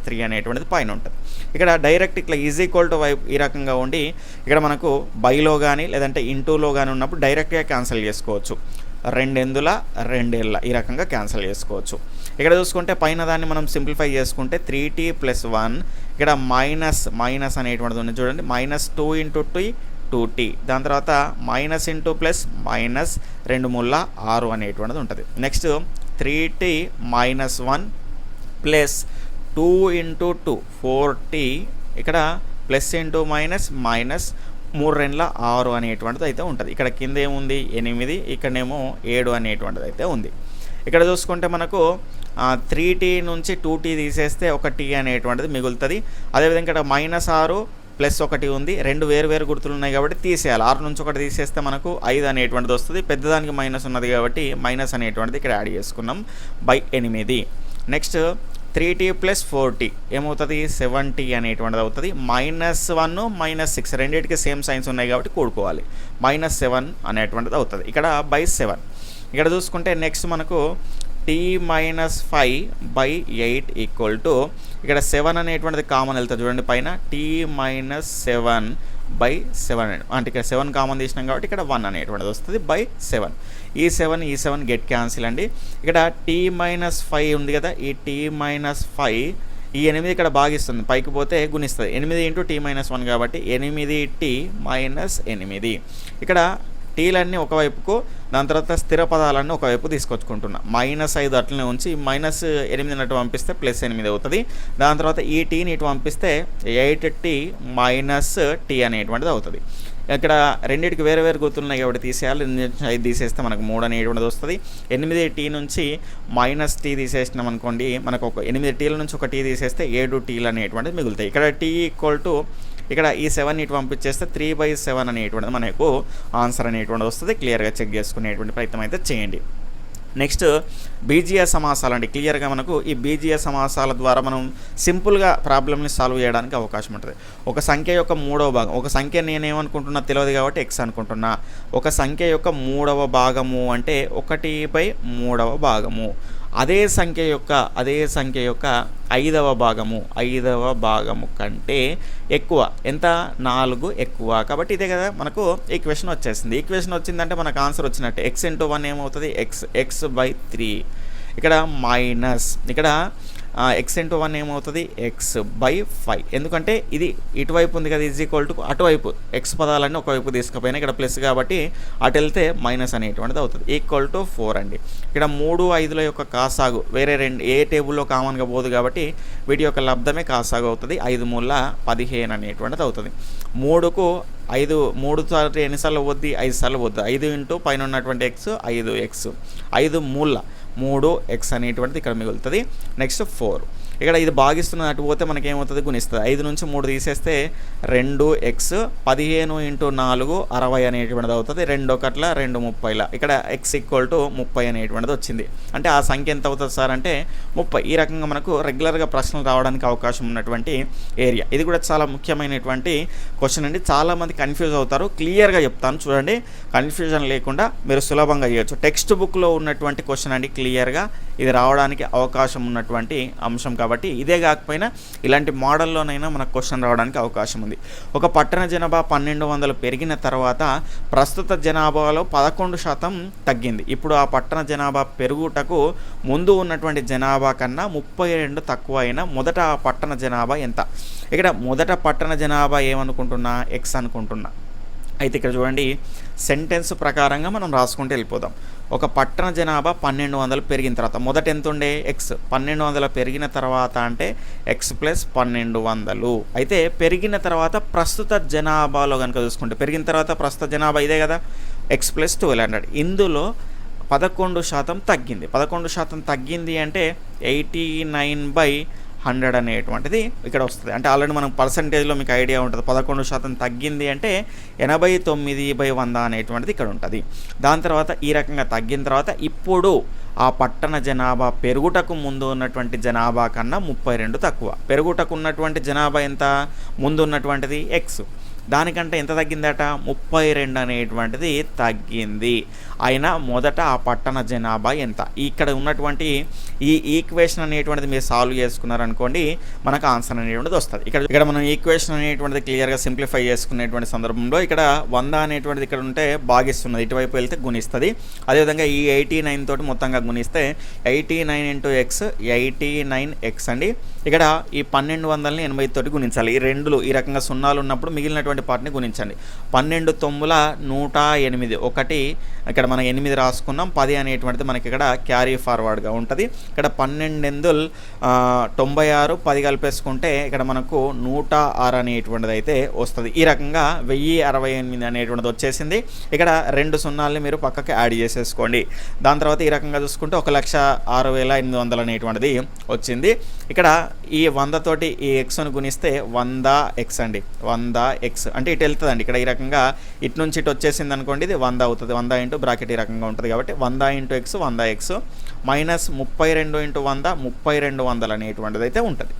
3 అనేటువంటిది పైన ఉంటుంది. ఇక్కడ డైరెక్ట్ ఇట్లా ఈజ్ ఈక్వల్ టు వైపు ఈ రకంగా ఉండి ఇక్కడ మనకు బైలో కానీ లేదంటే ఇంటూలో కానీ ఉన్నప్పుడు డైరెక్ట్గా క్యాన్సిల్ చేసుకోవచ్చు. 2 ఎందుల 2 ఏళ్ళ ఈ రకంగా క్యాన్సిల్ చేసుకోవచ్చు. ఇక్కడ చూసుకుంటే పైన దాన్ని మనం సింప్లిఫై చేసుకుంటే 3t + 1 ఇక్కడ మైనస్ అనేటువంటిది ఉంది చూడండి. -2 × t 2t దాని తర్వాత మైనస్ ఇంటూ ప్లస్ మైనస్ 2 × 6 అనేటువంటిది ఉంటుంది. నెక్స్ట్ 3t - 1 ప్లస్ 2 × 2 4t ఇక్కడ ప్లస్ ఇంటూ మైనస్ 3 × 6 అనేటువంటిది అయితే ఉంటుంది. ఇక్కడ కింద ఏముంది 8, ఇక్కడనేమో 7 అనేటువంటిది అయితే ఉంది. ఇక్కడ చూసుకుంటే మనకు 3t నుంచి 2t తీసేస్తే 1t అనేటువంటిది మిగులుతుంది. అదేవిధంగా ఇక్కడ -6 + 1 ఉంది. 2 వేరు గుర్తులు ఉన్నాయి కాబట్టి తీసేయాలి. 6 నుంచి 1 తీసేస్తే మనకు 5 అనేటువంటిది వస్తుంది. పెద్దదానికి మైనస్ ఉన్నది కాబట్టి మైనస్ అనేటువంటిది ఇక్కడ యాడ్ చేసుకున్నాం /8. నెక్స్ట్ 3t + 4t ఏమవుతుంది 7t అనేటువంటిది అవుతుంది. -1 - 6 రెండింటికి సేమ్ సైన్స్ ఉన్నాయి కాబట్టి కూడుకోవాలి. -7 అనేటువంటిది అవుతుంది ఇక్కడ /7. ఇక్కడ చూసుకుంటే నెక్స్ట్ మనకు t-5/8 ఈక్వల్ టు ఇక్కడ 7 అనేటువంటిది కామన్ వెళ్తుంది చూడండి పైన t-7/7 అంటే ఇక్కడ 7 కామన్ తీసినాం కాబట్టి ఇక్కడ 1 అనేటువంటిది వస్తుంది /7. ఈ 7 గెట్ క్యాన్సిల్ అండి. ఇక్కడ t-5 ఉంది కదా, ఈ t-5 ఈ 8 ఇక్కడ భాగిస్తుంది, పైకి పోతే గుణిస్తుంది. 8 × t-1 కాబట్టి 8t-8. ఇక్కడ టీలన్నీ ఒకవైపుకు, దాని తర్వాత స్థిర పదాలన్నీ ఒకవైపు తీసుకొచ్చుకుంటున్నా. -5 అట్లనే ఉంచి -8 అటు పంపిస్తే +8 అవుతుంది. దాని తర్వాత ఈ టీని ఇటు పంపిస్తే 8t - t అనేటువంటిది అవుతుంది. ఇక్కడ రెండింటికి వేరే వేరే గుర్తున్నాయి కాబట్టి తీసేయాలి. 5 తీసేస్తే మనకు 3 అనేటువంటిది వస్తుంది. 8t నుంచి -t తీసేసినాం అనుకోండి, మనకు ఒక 8tల నుంచి ఒక t తీసేస్తే 7tలు అనేటువంటిది మిగులుతాయి. ఇక్కడ t ఈక్వల్ టు ఇక్కడ ఈ 7 ఇటు పంపించేస్తే 3/7 అనేటువంటిది మనకు ఆన్సర్ అనేటువంటిది వస్తుంది. క్లియర్గా చెక్ చేసుకునేటువంటి ప్రయత్నం అయితే చేయండి. నెక్స్ట్ బీజీయ సమాసాలు అండి. క్లియర్గా మనకు ఈ బీజీయ సమాసాల ద్వారా మనం సింపుల్గా ప్రాబ్లమ్ని సాల్వ్ చేయడానికి అవకాశం ఉంటుంది. ఒక సంఖ్య యొక్క 3వ భాగం, ఒక సంఖ్య నేనేమనుకుంటున్నా తెలియదు కాబట్టి x అనుకుంటున్నా. ఒక సంఖ్య యొక్క 3వ భాగము అంటే 1/3వ భాగము. అదే సంఖ్య యొక్క 5వ భాగము కంటే ఎక్కువ, ఎంత? 4 ఎక్కువ. కాబట్టి ఇదే కదా మనకు ఈక్వేషన్ వచ్చేసింది. ఈక్వేషన్ వచ్చిందంటే మనకు ఆన్సర్ వచ్చినట్టే. x × 1 ఏమవుతుంది? x/3. ఇక్కడ మైనస్, ఇక్కడ x × 1 ఏమవుతుంది? x/5. ఎందుకంటే ఇది ఇటువైపు ఉంది కదా, ఈజ్ ఈక్వల్ టు అటువైపు x పదాలన్నీ ఒకవైపు తీసుకుపోయినా ఇక్కడ ప్లస్ కాబట్టి అటు వెళ్తే మైనస్ అనేటువంటిది అవుతుంది. ఈక్వల్ టు 4 అండి. ఇక్కడ 3, 5ల యొక్క కాసాగు వేరే ఏ టేబుల్లో కామన్గా పోదు కాబట్టి వీటి యొక్క లబ్ధమే కాసాగు అవుతుంది. 5 మూల 15 అనేటువంటిది అవుతుంది. 3కు 3 సార్లు ఎన్నిసార్లు వద్ది? 5 సార్లు వద్దు. 5 × పైన ఉన్నటువంటి x 5x, 5 మూల 3x అనేటువంటిది ఇక్కడ మిగులుతుంది. నెక్స్ట్ 4. ఇక్కడ ఇది భాగిస్తున్నది అటు పోతే మనకి ఏమవుతుంది? గుణిస్తుంది. 5 నుంచి 3 తీసేస్తే 2x, 15 × 4 60 అనేటువంటిది అవుతుంది. 2 1 2 30. ఇక్కడ x ఈక్వల్ టు 30 అనేటువంటిది వచ్చింది. అంటే ఆ సంఖ్య ఎంత అవుతుంది సార్ అంటే 30. ఈ రకంగా మనకు రెగ్యులర్గా ప్రశ్నలు రావడానికి అవకాశం ఉన్నటువంటి ఏరియా. ఇది కూడా చాలా ముఖ్యమైనటువంటి క్వశ్చన్ అండి. చాలామంది కన్ఫ్యూజ్ అవుతారు. క్లియర్గా చెప్తాను చూడండి, కన్ఫ్యూజన్ లేకుండా మీరు సులభంగా చేయొచ్చు. టెక్స్ట్ బుక్లో ఉన్నటువంటి క్వశ్చన్ అండి. క్లియర్గా ఇది రావడానికి అవకాశం ఉన్నటువంటి అంశం కాబట్టి ఇదే కాకపోయినా ఇలాంటి మోడల్లోనైనా మనకు క్వశ్చన్ రావడానికి అవకాశం ఉంది. ఒక పట్టణ జనాభా 1200 పెరిగిన తర్వాత ప్రస్తుత జనాభాలో 11% తగ్గింది. ఇప్పుడు ఆ పట్టణ జనాభా పెరుగుటకు ముందు ఉన్నటువంటి జనాభా కన్నా 32 తక్కువ అయిన మొదట ఆ పట్టణ జనాభా ఎంత? ఇక్కడ మొదట పట్టణ జనాభా ఏమనుకుంటున్నా? x అనుకుంటున్నా. అయితే ఇక్కడ చూడండి, సెంటెన్స్ ప్రకారంగా మనం రాసుకుంటూ వెళ్ళిపోదాం. ఒక పట్టణ జనాభా 1200 పెరిగిన తర్వాత మొదట ఎంత ఉండే? x. 1200 పెరిగిన తర్వాత అంటే x + 1200. అయితే పెరిగిన తర్వాత ప్రస్తుత జనాభాలో కనుక చూసుకుంటే, పెరిగిన తర్వాత ప్రస్తుత జనాభా ఇదే కదా, x + 1200. ఇందులో 11% తగ్గింది. 11% తగ్గింది అంటే 89/100 అనేటువంటిది ఇక్కడ వస్తుంది. అంటే ఆల్రెడీ మనం పర్సంటేజ్లో మీకు ఐడియా ఉంటుంది. 11% తగ్గింది అంటే 89/100 అనేటువంటిది ఇక్కడ ఉంటుంది. దాని తర్వాత ఈ రకంగా తగ్గిన తర్వాత ఇప్పుడు ఆ పట్టణ జనాభా పెరుగుటకు ముందు ఉన్నటువంటి జనాభా కన్నా 32 తక్కువ. పెరుగుటకు ఉన్నటువంటి జనాభా ఎంత? ముందు ఉన్నటువంటిది x. దానికంటే ఎంత తగ్గిందట? 32 అనేటువంటిది తగ్గింది. అయినా మొదట ఆ పట్టణ జనాభా ఎంత? ఇక్కడ ఉన్నటువంటి ఈ ఈక్వేషన్ అనేటువంటిది మీరు సాల్వ్ చేసుకున్నారనుకోండి, మనకు ఆన్సర్ అనేటువంటిది వస్తుంది. ఇక్కడ మనం ఈక్వేషన్ అనేటువంటిది క్లియర్గా సింప్లిఫై చేసుకునేటువంటి సందర్భంలో ఇక్కడ 100 అనేటువంటిది ఇక్కడ ఉంటే భాగిస్తున్నది, ఇటువైపు వెళ్తే గుణిస్తుంది. అదేవిధంగా ఈ 89 తోటి మొత్తంగా గుణిస్తే 89 × x 89x అండి. ఇక్కడ ఈ 1200ని 80 తోటి గుణించాలి. ఈ రెండులు ఈ రకంగా సున్నాలు ఉన్నప్పుడు మిగిలినటువంటి పార్ట్ని గుణించండి. 12 9 108. ఒకటి ఇక్కడ మనం 8 రాసుకున్నాం. 10 అనేటువంటిది మనకి ఇక్కడ క్యారీ ఫార్వర్డ్గా ఉంటుంది. ఇక్కడ 12 96, 10 కలిపేసుకుంటే ఇక్కడ మనకు 106 అనేటువంటిది అయితే వస్తుంది. ఈ రకంగా 1068 అనేటువంటిది వచ్చేసింది. ఇక్కడ 2 సున్నాల్ని మీరు పక్కకి యాడ్ చేసేసుకోండి. దాని తర్వాత ఈ రకంగా చూసుకుంటే 1,06,800 అనేటువంటిది వచ్చింది. ఇక్కడ ఈ 100 తోటి ఈ ఎక్స్ను గుణిస్తే 100x అండి. 100x అంటే ఇటు వెళ్తుందండి. ఇక్కడ ఈ రకంగా ఇటు నుంచి ఇటు వచ్చేసింది అనుకోండి, ఇది 100 అవుతుంది. 100 ఇంటూ బ్రాకెట్ ఈ రకంగా ఉంటుంది కాబట్టి 100 × x 100x -32 × 100 3200 అనేటువంటిది అయితే ఉంటుంది.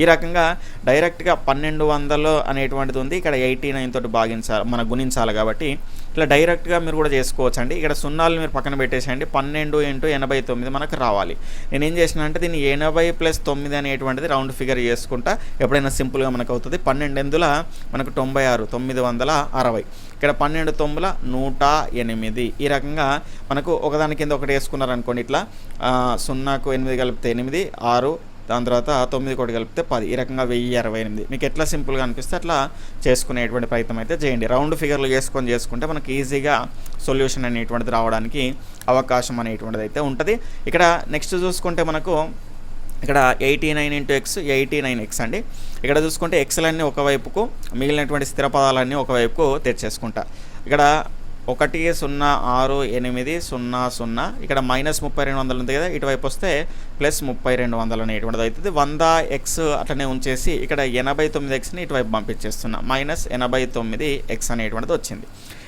ఈ రకంగా డైరెక్ట్గా 1200 అనేటువంటిది ఉంది, ఇక్కడ 89 తోటి భాగించాలి మన గుణించాలి కాబట్టి ఇట్లా డైరెక్ట్గా మీరు కూడా చేసుకోవచ్చు అండి. ఇక్కడ సున్నాలు మీరు పక్కన పెట్టేసేయండి, 12 × 89 మనకు రావాలి. నేను ఏం చేసిన అంటే దీన్ని 80 + 9 అనేటువంటిది రౌండ్ ఫిగర్ చేసుకుంటా ఎప్పుడైనా సింపుల్గా మనకు అవుతుంది. 12 మనకు 96, 960, ఇక్కడ 12 9 108. ఈ రకంగా మనకు ఒకదాని కింద ఒకటి వేసుకున్నారనుకోండి, ఇట్లా 0కు 8 కలిపితే 8, 6, దాని తర్వాత 9 కోటి కలిపితే 10, ఈ రకంగా 1028. మీకు ఎట్లా సింపుల్గా అనిపిస్తే అట్లా చేసుకునేటువంటి ప్రయత్నం అయితే చేయండి. రౌండ్ ఫిగర్లు చేసుకుంటే మనకి ఈజీగా సొల్యూషన్ అనేటువంటిది రావడానికి అవకాశం అనేటువంటిది అయితే ఉంటుంది. ఇక్కడ నెక్స్ట్ చూసుకుంటే మనకు ఇక్కడ 89 × x 89x అండి. ఇక్కడ చూసుకుంటే ఎక్స్లన్నీ ఒకవైపుకు, మిగిలినటువంటి స్థిర పదాలన్నీ ఒకవైపుకు తెచ్చేసుకుంటా. ఇక్కడ 1 0 6 8 0 0, ఇక్కడ -3200 ఉంది కదా, ఇటువైపు వస్తే +3200 అనేటువంటిది అవుతుంది. 100x అట్లనే ఉంచేసి ఇక్కడ 89xని ఇటువైపు పంపించేస్తున్నా, -89x అనేటువంటిది వచ్చింది.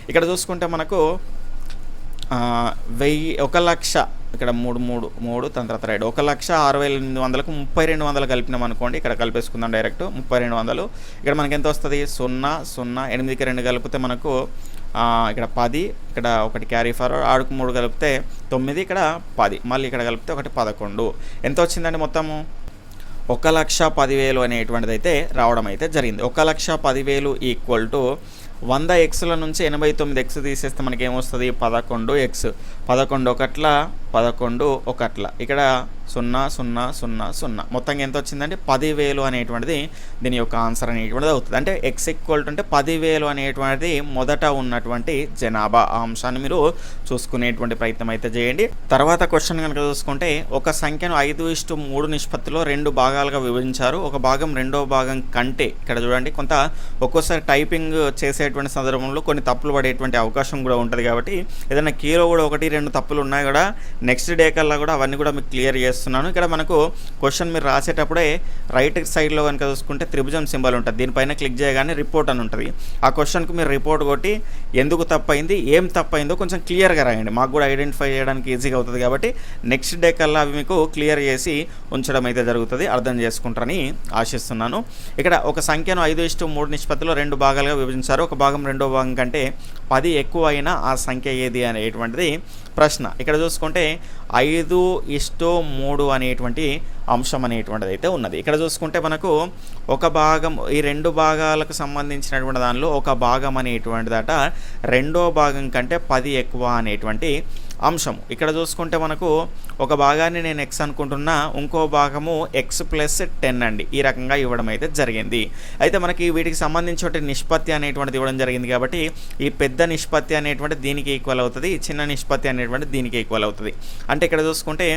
ఇక్కడ చూసుకుంటే మనకు 1,00,000, ఇక్కడ 3 దాని తర్వాత 1,06,800కు 3,200 కలిపినాం అనుకోండి, ఇక్కడ కలిపేసుకుందాం డైరెక్ట్ 3,200. ఇక్కడ మనకి ఎంత వస్తుంది? 0 0, 8కి 2 కలిపితే మనకు ఇక్కడ 10, ఇక్కడ 1 క్యారీ ఫార్వర్డ్, 6కు 3 కలిపితే 9, ఇక్కడ 10, మళ్ళీ ఇక్కడ కలిపితే 1 11. ఎంత వచ్చిందండి మొత్తము? 1,10,000 అనేటువంటిది అయితే రావడం అయితే జరిగింది. 1,10,000 = 100xల నుంచి 89x తీసేస్తే మనకి ఏమొస్తుంది? 11x, 11 1 11 1, ఇక్కడ 0 0 0 0, మొత్తంగా ఎంత వచ్చిందంటే 10,000 అనేటువంటిది దీని యొక్క ఆన్సర్ అనేటువంటిది అవుతుంది. అంటే x అంటే 10,000 అనేటువంటిది మొదట ఉన్నటువంటి జనాభా. ఆ అంశాన్ని మీరు చూసుకునేటువంటి ప్రయత్నం అయితే చేయండి. తర్వాత క్వశ్చన్ కనుక చూసుకుంటే ఒక సంఖ్యను 5:3 నిష్పత్తిలో 2 భాగాలుగా విభజించారు. ఒక భాగం రెండో భాగం కంటే, ఇక్కడ చూడండి కొంత ఒక్కోసారి టైపింగ్ చేసేటువంటి సందర్భంలో కొన్ని తప్పులు పడేటువంటి అవకాశం కూడా ఉంటుంది. కాబట్టి ఏదైనా కీలో కూడా 1 2 తప్పులు ఉన్నాయి కూడా నెక్స్ట్ డే కల్లా కూడా అవన్నీ కూడా మీకు క్లియర్ చేస్తున్నాను. ఇక్కడ మనకు క్వశ్చన్ మీరు రాసేటప్పుడే రైట్ సైడ్లో కనుక చూసుకుంటే త్రిభుజం సింబల్ ఉంటుంది, దీనిపైన క్లిక్ చేయగానే రిపోర్ట్ అని ఉంటుంది. ఆ క్వశ్చన్కు మీరు రిపోర్ట్ కొట్టి ఎందుకు తప్పైంది, ఏం తప్పైందో కొంచెం క్లియర్గా రాయండి, మాకు కూడా ఐడెంటిఫై చేయడానికి ఈజీగా అవుతుంది. కాబట్టి నెక్స్ట్ డే కల్లా అవి మీకు క్లియర్ చేసి ఉంచడం అయితే జరుగుతుంది, అర్థం చేసుకుంటారని ఆశిస్తున్నాను. ఇక్కడ ఒక సంఖ్యను 5:3 నిష్పత్తిలో 2 భాగాలుగా విభజించారు. ఒక భాగం రెండో భాగం కంటే 10 ఎక్కువ అయినా ఆ సంఖ్య ఏది అనేటువంటిది ప్రశ్న. ఇక్కడ చూసుకుంటే 5:3 అనేటువంటి అంశం అనేటువంటిది అయితే ఉన్నది. ఇక్కడ చూసుకుంటే మనకు ఒక భాగం, ఈ 2 భాగాలకు సంబంధించినటువంటి దానిలో ఒక భాగం అనేటువంటిదట రెండో భాగం కంటే 10 ఎక్కువ అనేటువంటి అంశం. ఇక్కడ చూసుకుంటే మనకు ఒక భాగాన్ని నేను x అనుకుంటున్నా, ఇంకో భాగము x + 10 అండి. ఈ రకంగా ఇవ్వడం అయితే జరిగింది. అయితే మనకి వీటికి సంబంధించిన నిష్పత్తి అనేటువంటిది ఇవ్వడం జరిగింది. కాబట్టి ఈ పెద్ద నిష్పత్తి అనేటువంటి దీనికి ఈక్వల్ అవుతుంది, ఈ చిన్న నిష్పత్తి అనేటువంటి దీనికి ఈక్వల్ అవుతుంది. అంటే ఇక్కడ చూసుకుంటే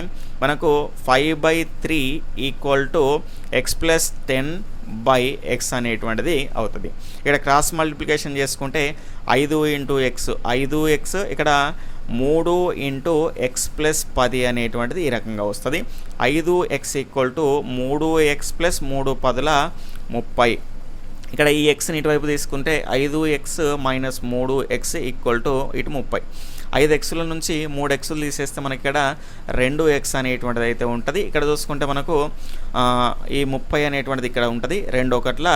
మనకు 5/3 = x + 10/x అనేటువంటిది అవుతుంది. ఇక్కడ క్రాస్ మల్టిప్లికేషన్ చేసుకుంటే 5 × x 5x, ఇక్కడ 3 × x + 10 అనేటువంటిది ఈ రకంగా వస్తుంది. 5x = 3x + 3 × 10 30. ఇక్కడ ఈ xని ఇటువైపు తీసుకుంటే 5x - 3x = 30. 5xల నుంచి 3xలు తీసేస్తే మనకి ఇక్కడ 2x అనేటువంటిది అయితే ఉంటుంది. ఇక్కడ చూసుకుంటే మనకు ఈ 30 అనేటువంటిది ఇక్కడ ఉంటుంది. 2 1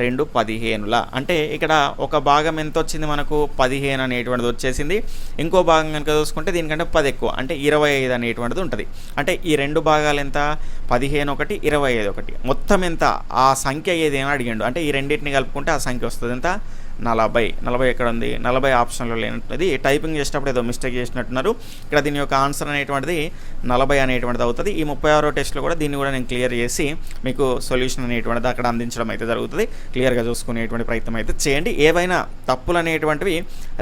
2 15. అంటే ఇక్కడ ఒక భాగం ఎంత వచ్చింది మనకు? 15 అనేటువంటిది వచ్చేసింది. ఇంకో భాగం కనుక చూసుకుంటే దీనికంటే 10 ఎక్కువ, అంటే 25 అనేటువంటిది ఉంటుంది. అంటే ఈ 2 భాగాలు ఎంత? 15 1 25 1, మొత్తం ఎంత? ఆ సంఖ్య ఏదైనా అడిగాడు. అంటే ఈ రెండింటిని కలుపుకుంటే ఆ సంఖ్య వస్తుంది ఎంత? 40. 40 ఎక్కడ ఉంది? 40 ఆప్షన్లో లేనటువంటిది, టైపింగ్ చేసేటప్పుడు ఏదో మిస్టేక్ చేసినట్టున్నారు. ఇక్కడ దీని యొక్క ఆన్సర్ అనేటువంటిది 40 అనేటువంటిది అవుతుంది. ఈ 36వ టెస్ట్లో కూడా దీన్ని కూడా నేను క్లియర్ చేసి మీకు సొల్యూషన్ అనేటువంటిది అక్కడ అందించడం అయితే జరుగుతుంది. క్లియర్గా చూసుకునేటువంటి ప్రయత్నం అయితే చేయండి. ఏవైనా తప్పులు అనేటువంటివి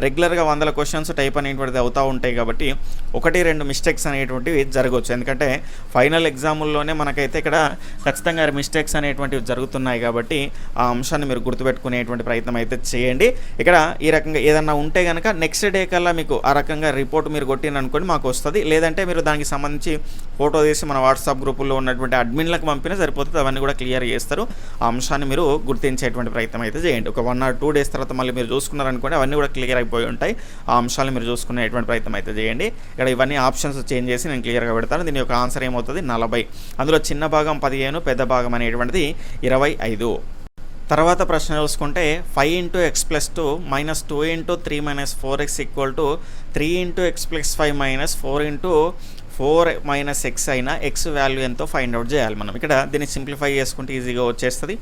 రెగ్యులర్గా 100 క్వశ్చన్స్ టైప్ అనేటువంటిది అవుతూ ఉంటాయి. కాబట్టి 1 2 మిస్టేక్స్ అనేటువంటివి జరగవచ్చు. ఎందుకంటే ఫైనల్ ఎగ్జాముల్లోనే మనకైతే ఇక్కడ ఖచ్చితంగా మిస్టేక్స్ అనేటువంటివి జరుగుతున్నాయి. కాబట్టి ఆ అంశాన్ని మీరు గుర్తుపెట్టుకునేటువంటి ప్రయత్నం అయితే చేయండి. చేయండి. ఇక్కడ ఈ రకంగా ఏదన్నా ఉంటే కనుక నెక్స్ట్ డే కల్లా మీకు ఆ రకంగా రిపోర్ట్ మీరు కొట్టిననుకోండి మాకు వస్తుంది. లేదంటే మీరు దానికి సంబంధించి ఫోటో తీసి మన వాట్సాప్ గ్రూపుల్లో ఉన్నటువంటి అడ్మిన్లకు పంపినా సరిపోతుంది. అవన్నీ కూడా క్లియర్ చేస్తారు. ఆ అంశాన్ని మీరు గుర్తించేటువంటి ప్రయత్నం అయితే చేయండి. ఒక 1 or 2 days తర్వాత మళ్ళీ మీరు చూసుకున్నారనుకోండి అవన్నీ కూడా క్లియర్ అయిపోయి ఉంటాయి. ఆ అంశాలను మీరు చూసుకునేటువంటి ప్రయత్నం అయితే చేయండి. ఇక్కడ ఇవన్నీ ఆప్షన్స్ చేంజ్ చేసి నేను క్లియర్గా పెడతాను. దీని యొక్క ఆన్సర్ ఏమవుతుంది 40. అందులో చిన్న భాగం 15, పెద్ద భాగం అనేటువంటిది 25. తర్వాత ప్రశ్న చూసుకుంటే 5 × x + 2 - 2 × 3 - 4x = 3 × x + 5 - 4 × 4 - x అయినా x వాల్యూ ఎంతో ఫైండ్ అవుట్ చేయాలి మనం. ఇక్కడ దీన్ని సింప్లిఫై చేసుకుంటే ఈజీగా వచ్చేస్తుంది.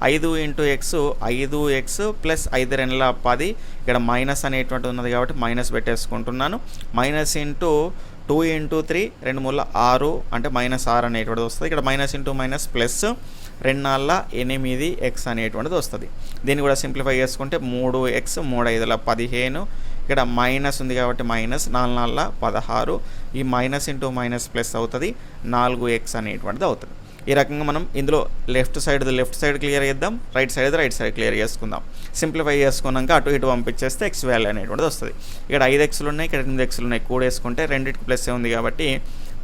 5 × x 5x + 5 × 2 10. ఇక్కడ మైనస్ అనేటువంటి ఉన్నది కాబట్టి మైనస్ పెట్టేసుకుంటున్నాను. మైనస్ ఇంటూ 2 × 3 2 3 6 అంటే -6 అనేటువంటిది వస్తుంది. ఇక్కడ minus into minus plus 2 4 8x అనేటువంటిది వస్తుంది. దీన్ని కూడా సింప్లిఫై చేసుకుంటే 3x 3 5 15. ఇక్కడ మైనస్ ఉంది కాబట్టి మైనస్ 4 4 16. ఈ మైనస్ ఇంటూ మైనస్ ప్లస్ అవుతుంది 4x అనేటువంటిది అవుతుంది. ఈ రకంగా మనం ఇందులో లెఫ్ట్ సైడ్ క్లియర్ చేద్దాం, రైట్ సైడ్ క్లియర్ చేసుకుందాం. సింప్లిఫై చేసుకున్నాక అటు ఇటు పంపించేస్తే x వాల్యూ అనేటువంటిది వస్తుంది. ఇక్కడ 5x'లు ఉన్నాయి, ఇక్కడ 8x'లు ఉన్నాయి. కూడేసుకుంటే రెండింటికి ప్లస్ ఉంది కాబట్టి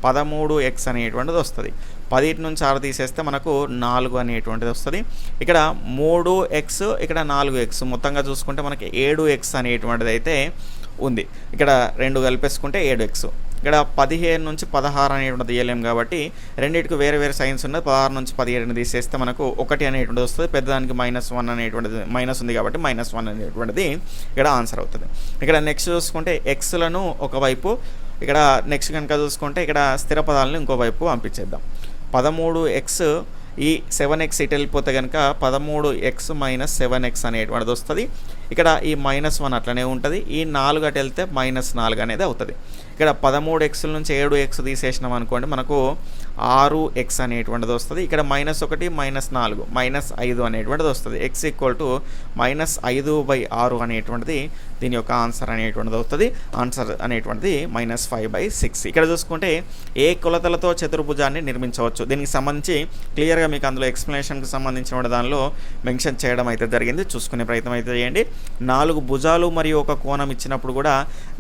13x అనేటువంటిది వస్తుంది. 10 నుంచి 6 తీసేస్తే మనకు 4 అనేటువంటిది వస్తుంది. ఇక్కడ 3x, ఇక్కడ 4x, మొత్తంగా చూసుకుంటే మనకి 7x అనేటువంటిది అయితే ఉంది. ఇక్కడ 2 కలిపేసుకుంటే 7x. ఇక్కడ 15 నుంచి 16 అనేటువంటిది తీయలేం కాబట్టి రెండింటికి వేరే సైన్స్ ఉన్నది. 16 నుంచి 17 తీసేస్తే మనకు 1 అనేటువంటిది వస్తుంది. పెద్దదానికి -1 అనేటువంటిది మైనస్ ఉంది కాబట్టి -1 అనేటువంటిది ఇక్కడ ఆన్సర్ అవుతుంది. ఇక్కడ నెక్స్ట్ చూసుకుంటే ఎక్స్లను ఒకవైపు, ఇక్కడ నెక్స్ట్ కనుక చూసుకుంటే ఇక్కడ స్థిర పదాలను ఇంకోవైపు పంపించేద్దాం. 13x, ఈ 7x ఇటు వెళ్ళిపోతే కనుక 13x - 7x అనేటువంటిది వస్తుంది. ఇక్కడ ఈ -1 అట్లనే ఉంటుంది. ఈ 4 అటు వెళ్తే -4 అనేది అవుతుంది. ఇక్కడ 13x నుంచి 7x తీసేసినాం అనుకోండి మనకు 6x అనేటువంటిది వస్తుంది. ఇక్కడ -1 -4 -5 అనేటువంటిది వస్తుంది. x = -5/6 అనేటువంటిది దీని యొక్క ఆన్సర్ అనేటువంటిది అవుతుంది. ఆన్సర్ అనేటువంటిది -5/6. ఇక్కడ చూసుకుంటే ఏ కొలతలతో చతుర్భుజాన్ని నిర్మించవచ్చు, దీనికి సంబంధించి క్లియర్గా మీకు అందులో ఎక్స్ప్లెనేషన్కి సంబంధించిన దానిలో మెన్షన్ చేయడం అయితే జరిగింది. చూసుకునే ప్రయత్నం అయితే చేయండి. 4 భుజాలు మరియు ఒక కోణం ఇచ్చినప్పుడు కూడా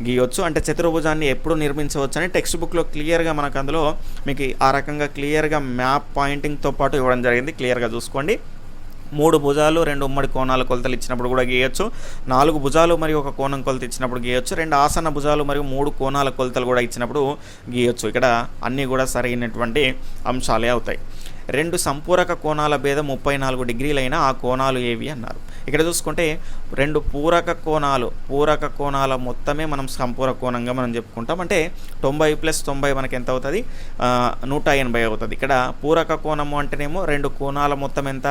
గీయొచ్చు, అంటే చతుర్భుజాన్ని ఎప్పుడు నిర్మించవచ్చు అని టెక్స్ట్ బుక్లో క్లియర్గా మనకు అందులో మీకు ఆ రకంగా క్లియర్గా మ్యాప్ పాయింటింగ్తో పాటు ఇవ్వడం జరిగింది. క్లియర్గా చూసుకోండి. 3 భుజాలు 2 ఉమ్మడి కోణాల కొలతలు ఇచ్చినప్పుడు కూడా గీయొచ్చు. 4 భుజాలు మరియు ఒక కోణం కొలత ఇచ్చినప్పుడు గీయొచ్చు. 2 ఆసన భుజాలు మరియు 3 కోణాల కొలతలు కూడా ఇచ్చినప్పుడు గీయొచ్చు. ఇక్కడ అన్నీ కూడా సరైనటువంటి అంశాలే అవుతాయి. 2 సంపూరక కోణాల భేదం 34 డిగ్రీలైన ఆ కోణాలు ఏవి అన్నారు. ఇక్కడ చూసుకుంటే 2 పూరక కోణాల మొత్తమే మనం సంపూరక కోణంగా మనం చెప్పుకుంటాం. అంటే 90 + 90 మనకి ఎంత అవుతుంది, 180 అవుతుంది. ఇక్కడ పూరక కోణము అంటేనేమో 2 కోణాల మొత్తం ఎంత,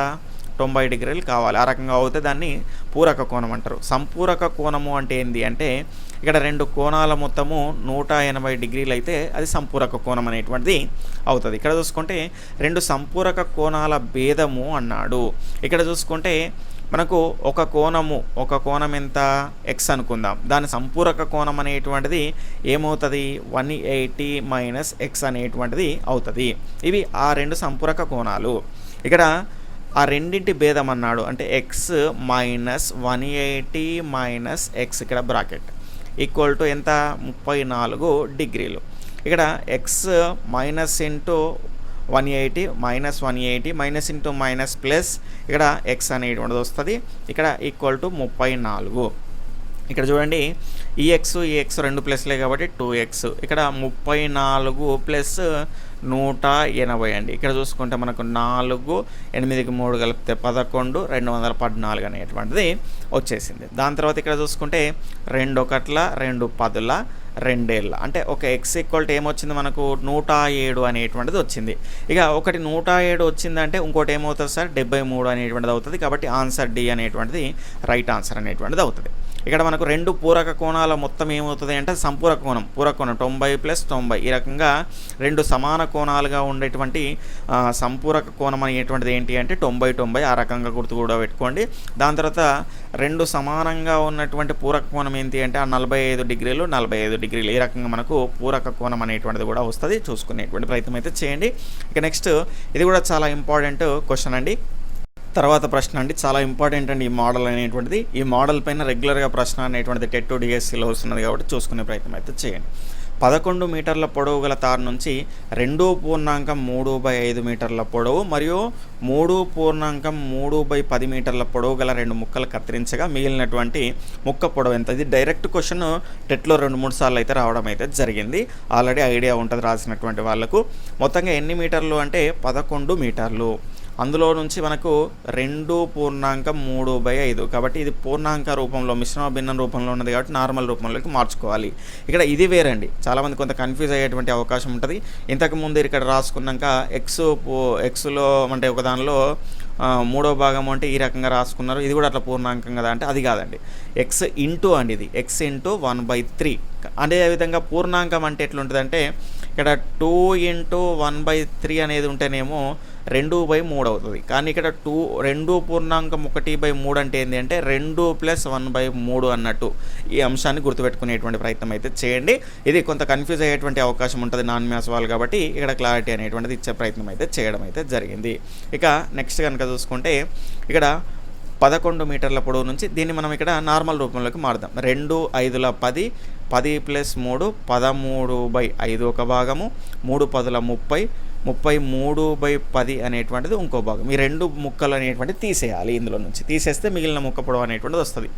90 డిగ్రీలు కావాలి. ఆ రకంగా అవుతే దాన్ని పూరక కోణం అంటారు. సంపూరక కోణము అంటే ఏంటి అంటే ఇక్కడ 2 కోణాల మొత్తము 180 డిగ్రీలు అయితే అది సంపూరక కోణం అనేటువంటిది అవుతుంది. ఇక్కడ చూసుకుంటే 2 సంపూరక కోణాల భేదము అన్నాడు. ఇక్కడ చూసుకుంటే మనకు ఒక కోణం ఎంత, x అనుకుందాం. దాని సంపూరక కోణం అనేటువంటిది ఏమవుతుంది, 180 - x అనేటువంటిది అవుతుంది. ఇవి ఆ 2 సంపూరక కోణాలు. ఇక్కడ ఆ రెండింటి భేదం అన్నాడు అంటే x - 180 - x, ఇక్కడ బ్రాకెట్ = ఎంత, 34 డిగ్రీలు. ఇక్కడ x minus into 180 -180 minus into minus plus ఇక్కడ x అనేటువంటిది వస్తుంది. ఇక్కడ = 34. ఇక్కడ చూడండి ఈ x 2 ప్లస్లే కాబట్టి 2x. ఇక్కడ 34 + 180 అండి. ఇక్కడ చూసుకుంటే మనకు 4 8కి 3 కలిపితే 11 214 అనేటువంటిది వచ్చేసింది. దాని తర్వాత ఇక్కడ చూసుకుంటే 2 1 2 10 2 అంటే ఒక x = ఏమొచ్చింది మనకు 107 అనేటువంటిది వచ్చింది. ఇక ఒకటి 107 వచ్చిందంటే ఇంకోటి ఏమవుతుంది సార్ 73 అనేటువంటిది అవుతుంది. కాబట్టి ఆన్సర్ డి అనేటువంటిది రైట్ ఆన్సర్ అనేటువంటిది అవుతుంది. ఇక్కడ మనకు 2 పూరక కోణాల మొత్తం ఏమవుతుంది అంటే సంపూరక కోణం 90 + 90. ఈ రకంగా 2 సమాన కోణాలుగా ఉండేటువంటి సంపూరక కోణం అనేటువంటిది ఏంటి అంటే 90 90. ఆ రకంగా గుర్తు కూడా పెట్టుకోండి. దాని తర్వాత 2 సమానంగా ఉన్నటువంటి పూరక కోణం ఏంటి అంటే 45 డిగ్రీలు 45 డిగ్రీలు. ఈ రకంగా మనకు పూరక కోణం అనేటువంటిది కూడా వస్తుంది. చూసుకునేటువంటి ప్రయత్నం అయితే చేయండి. ఇక నెక్స్ట్ ఇది కూడా చాలా ఇంపార్టెంట్ క్వశ్చన్ అండి. తర్వాత ప్రశ్న అండి చాలా ఇంపార్టెంట్ అండి ఈ మోడల్ అనేటువంటిది. ఈ మోడల్ పైన రెగ్యులర్గా ప్రశ్న అనేటువంటిది టెట్ డిఎస్సిలో వస్తున్నది కాబట్టి చూసుకునే ప్రయత్నం అయితే చేయండి. 11 మీటర్ల పొడవు గల తారు నుంచి 2.35 మీటర్ల పొడవు మరియు 3.3/10 మీటర్ల పొడవు గల 2 ముక్కలు కత్తిరించగా మిగిలినటువంటి ముక్క పొడవు ఎంత? ఇది డైరెక్ట్ క్వశ్చన్ టెట్లో 2-3 సార్లు అయితే రావడం అయితే జరిగింది. ఆల్రెడీ ఐడియా ఉంటుంది రాసినటువంటి వాళ్ళకు. మొత్తంగా ఎన్ని మీటర్లు అంటే 11 మీటర్లు. అందులో నుంచి మనకు 2.35 కాబట్టి ఇది పూర్ణాంక రూపంలో మిశ్రమ భిన్నం రూపంలో ఉన్నది కాబట్టి నార్మల్ రూపంలోకి మార్చుకోవాలి. ఇక్కడ ఇది వేరండి, చాలామంది కొంత కన్ఫ్యూజ్ అయ్యేటువంటి అవకాశం ఉంటుంది. ఇంతకుముందు ఇక్కడ రాసుకున్నాక ఎక్స్లో అంటే ఒక దానిలో 3వ భాగం అంటే ఈ రకంగా రాసుకున్నారు. ఇది కూడా అట్లా పూర్ణాంకం కదా అంటే అది కాదండి, ఎక్స్ ఇంటూ అండి, ఇది ఎక్స్ ఇంటూ 1/3. అదేవిధంగా పూర్ణాంకం అంటే ఎట్లుంటుందంటే ఇక్కడ 2 × 1/3 అనేది ఉంటేనేమో 2/3 అవుతుంది. కానీ ఇక్కడ 2.1/3 అంటే ఏంటి అంటే 2 + 1/3 అన్నట్టు ఈ అంశాన్ని గుర్తుపెట్టుకునేటువంటి ప్రయత్నం అయితే చేయండి. ఇది కొంత కన్ఫ్యూజ్ అయ్యేటువంటి అవకాశం ఉంటుంది నాన్ మ్యాథ్స్ వాళ్ళు కాబట్టి ఇక్కడ క్లారిటీ అనేటువంటిది ఇచ్చే ప్రయత్నం అయితే చేయడం అయితే జరిగింది. ఇక నెక్స్ట్ కనుక చూసుకుంటే ఇక్కడ 11 మీటర్ల పొడవు నుంచి దీన్ని మనం ఇక్కడ నార్మల్ రూపంలోకి మారుదాం. 2 5 10, 10 + 3 13/5 ఒక భాగము, 3 10 30, 33/10 అనేటువంటిది ఇంకో భాగం. ఈ 2 ముక్కలు అనేటువంటిది తీసేయాలి. ఇందులో నుంచి తీసేస్తే మిగిలిన ముక్క పొడవు అనేటువంటిది వస్తుంది.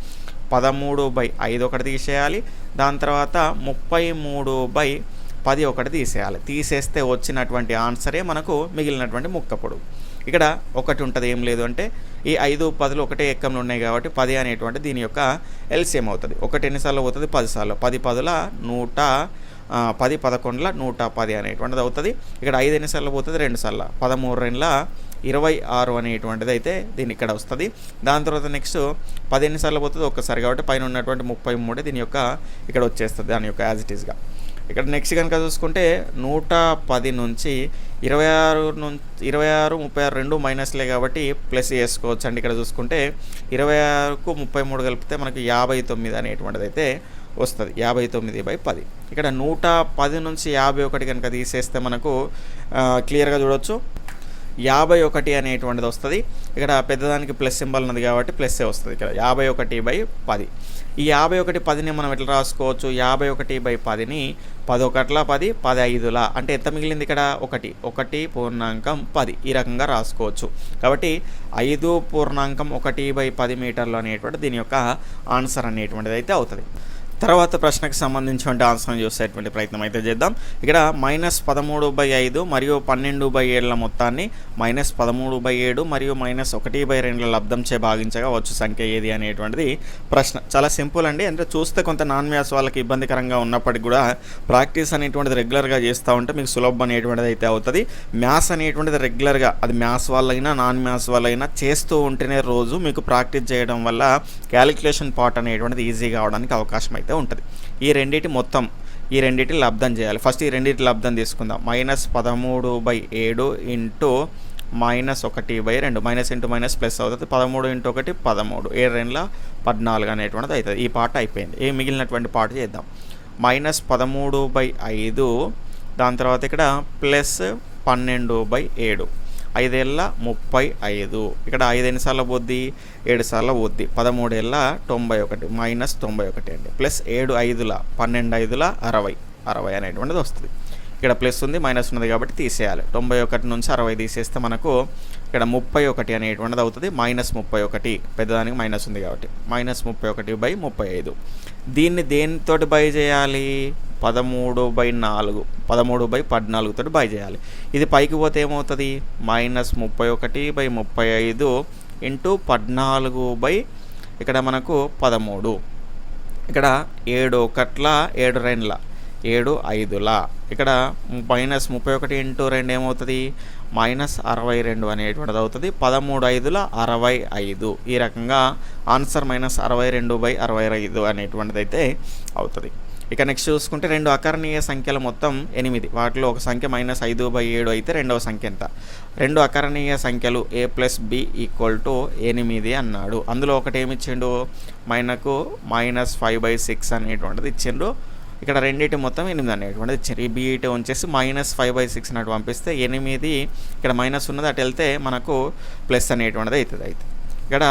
13/5 ఒకటి తీసేయాలి, దాని తర్వాత 33/10 ఒకటి తీసేయాలి. తీసేస్తే వచ్చినటువంటి ఆన్సరే మనకు మిగిలినటువంటి ముక్క పొడవు. ఇక్కడ ఒకటి ఉంటుంది, ఏం లేదు అంటే ఈ 5 10లు ఒకటే ఎక్కంలో ఉన్నాయి కాబట్టి 10 అనేటువంటి దీని యొక్క ఎల్సిఎం అవుతుంది. ఒకటి ఎన్నిసార్లు పోతుంది? 10 సార్లు. 10 10ల 110, 11ల 110 అనేటువంటిది అవుతుంది. ఇక్కడ 5 ఎన్నిసార్లు పోతుంది? 2 సార్లు. 13 2ల 26 అనేటువంటిది అయితే దీని ఇక్కడ వస్తుంది. దాని తర్వాత నెక్స్ట్ 10 ఎన్నిసార్లు పోతుంది? ఒక్కసారి కాబట్టి పైన ఉన్నటువంటి 33 దీని యొక్క ఇక్కడ వచ్చేస్తుంది దాని యొక్క యాజ్ ఇట్ ఈస్గా. ఇక్కడ నెక్స్ట్ కనుక చూసుకుంటే 110 నుంచి 26 36 రెండు మైనస్లే కాబట్టి ప్లస్ చేసుకోవచ్చు అండి. ఇక్కడ చూసుకుంటే 26కు 33 కలిపితే మనకు 59 అనేటువంటిది అయితే వస్తుంది. 59/10. ఇక్కడ 110 నుంచి 51 కనుక తీసేస్తే మనకు క్లియర్గా చూడవచ్చు 51 అనేటువంటిది వస్తుంది. ఇక్కడ పెద్దదానికి ప్లస్ సింబల్ ఉన్నది కాబట్టి ప్లస్సే వస్తుంది. ఇక్కడ 51/10. ఈ 51/10ని మనం ఎట్లా రాసుకోవచ్చు? 51/10ని 10 1ల 10, 10 5ల అంటే ఎంత మిగిలింది? ఇక్కడ 1.10 ఈ రకంగా రాసుకోవచ్చు. కాబట్టి 5.1/10 మీటర్లు అనేటువంటి దీని యొక్క ఆన్సర్ అనేటువంటిది అయితే అవుతుంది. తర్వాత ప్రశ్నకు సంబంధించిన ఆన్సర్ని చూసేటువంటి ప్రయత్నం అయితే చేద్దాం. ఇక్కడ -13/5 మరియు 12/7ల మొత్తాన్ని -13/7 మరియు -1/2 లబ్ధంచే భాగించగా వచ్చు సంఖ్య ఏది అనేటువంటిది ప్రశ్న. చాలా సింపుల్ అండి. అంటే చూస్తే కొంత నాన్ మ్యాథ్స్ వాళ్ళకి ఇబ్బందికరంగా ఉన్నప్పటికీ కూడా ప్రాక్టీస్ అనేటువంటిది రెగ్యులర్గా చేస్తూ ఉంటే మీకు సులభం అనేటువంటిది అయితే అవుతుంది. మ్యాథ్స్ అనేటువంటిది రెగ్యులర్గా అది మ్యాథ్స్ వాళ్ళైనా నాన్ మ్యాథ్స్ వాళ్ళైనా చేస్తూ ఉంటేనే రోజు మీకు ప్రాక్టీస్ చేయడం వల్ల క్యాలిక్యులేషన్ పార్ట్ అనేటువంటిది ఈజీగా అవడానికి అవకాశం అయితే ఉంటుంది. ఈ రెండింటి లబ్ధం చేయాలి. ఫస్ట్ ఈ రెండింటి లబ్ధం తీసుకుందాం. -13/7 into -1/2 minus into minus plus అవుతుంది. 13 × 1 13, 7 2 14 అనేటువంటిది అవుతుంది. ఈ పార్ట్ అయిపోయింది. ఏ మిగిలినటువంటి పార్ట్ చేద్దాం. -13/5 దాని తర్వాత ఇక్కడ ప్లస్ 12/7 5 ఏళ్ళ 35. ఇక్కడ 5 ఎన్నిసార్లు పోద్ది? 7 సార్లు పోద్ది. 13 ఏళ్ళ 91 -91 అండి. ప్లస్ 7 5ల 12 5ల 60 అనేటువంటిది వస్తుంది. ఇక్కడ ప్లస్ ఉంది మైనస్ ఉన్నది కాబట్టి తీసేయాలి. 91 నుంచి 60 తీసేస్తే మనకు ఇక్కడ 31 అనేటువంటిది అవుతుంది. -31 పెద్దదానికి మైనస్ ఉంది కాబట్టి -31/35. దీన్ని దేనితోటి బై చేయాలి? 13/4 13/14 తోటి బై చేయాలి. ఇది పైకి పోతే ఏమవుతుంది? -31/35 ఇంటూ 14 ఇక్కడ మనకు 13. ఇక్కడ 7 1ల 7 2ల 7 5ల ఇక్కడ -31 ఇంటూ 2 ఏమవుతుంది? -62 అనేటువంటిది అవుతుంది. 13 5ల 65. ఈ రకంగా ఆన్సర్ -62/65 అనేటువంటిది అయితే అవుతుంది. ఇక నెక్స్ట్ చూసుకుంటే 2 అకరణీయ సంఖ్యల మొత్తం 8. వాటిలో ఒక సంఖ్య -5/7 అయితే రెండవ సంఖ్య ఎంత? 2 అకరణీయ సంఖ్యలు a + b = 8 అన్నాడు. అందులో ఒకటి ఏమి ఇచ్చిండు? మనకు -5/6 అనేటువంటిది ఇచ్చిండు. ఇక్కడ రెండింటి మొత్తం 8 అనేటువంటిది ఇచ్చారు. ఈ బీఈటీ ఉంచేసి -5/6 అన్నట్టు పంపిస్తే 8 ఇక్కడ మైనస్ ఉన్నది అటు వెళ్తే మనకు ప్లస్ అనేటువంటిది అవుతుంది. అయితే ఇక్కడ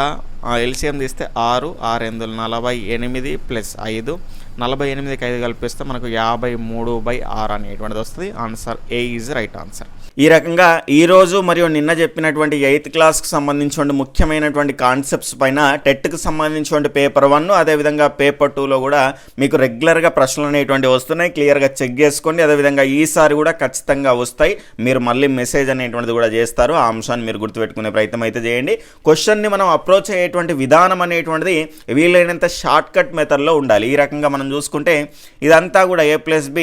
ఎల్సిఎం తీస్తే 6 48 ప్లస్ 5 48కి 5 కలిపిస్తే మనకు 53/6 అనేటువంటిది వస్తుంది. Answer A is right answer. ఈ రకంగా ఈరోజు మరియు నిన్న చెప్పినటువంటి 8th క్లాస్కి సంబంధించిన ముఖ్యమైనటువంటి కాన్సెప్ట్స్ పైన టెట్కి సంబంధించిన పేపర్ 1 అదేవిధంగా పేపర్ 2లో కూడా మీకు రెగ్యులర్గా ప్రశ్నలు అనేటువంటివి వస్తున్నాయి. క్లియర్గా చెక్ చేసుకోండి. అదేవిధంగా ఈసారి కూడా ఖచ్చితంగా వస్తాయి. మీరు మళ్ళీ మెసేజ్ అనేటువంటిది కూడా చేస్తారు. ఆ అంశాన్ని మీరు గుర్తుపెట్టుకునే ప్రయత్నం అయితే చేయండి. క్వశ్చన్ని మనం అప్రోచ్ అయ్యేటువంటి విధానం అనేటువంటిది వీలైనంత షార్ట్ కట్ మెథడ్లో ఉండాలి. ఈ రకంగా మనం చూసుకుంటే ఇదంతా కూడా a+b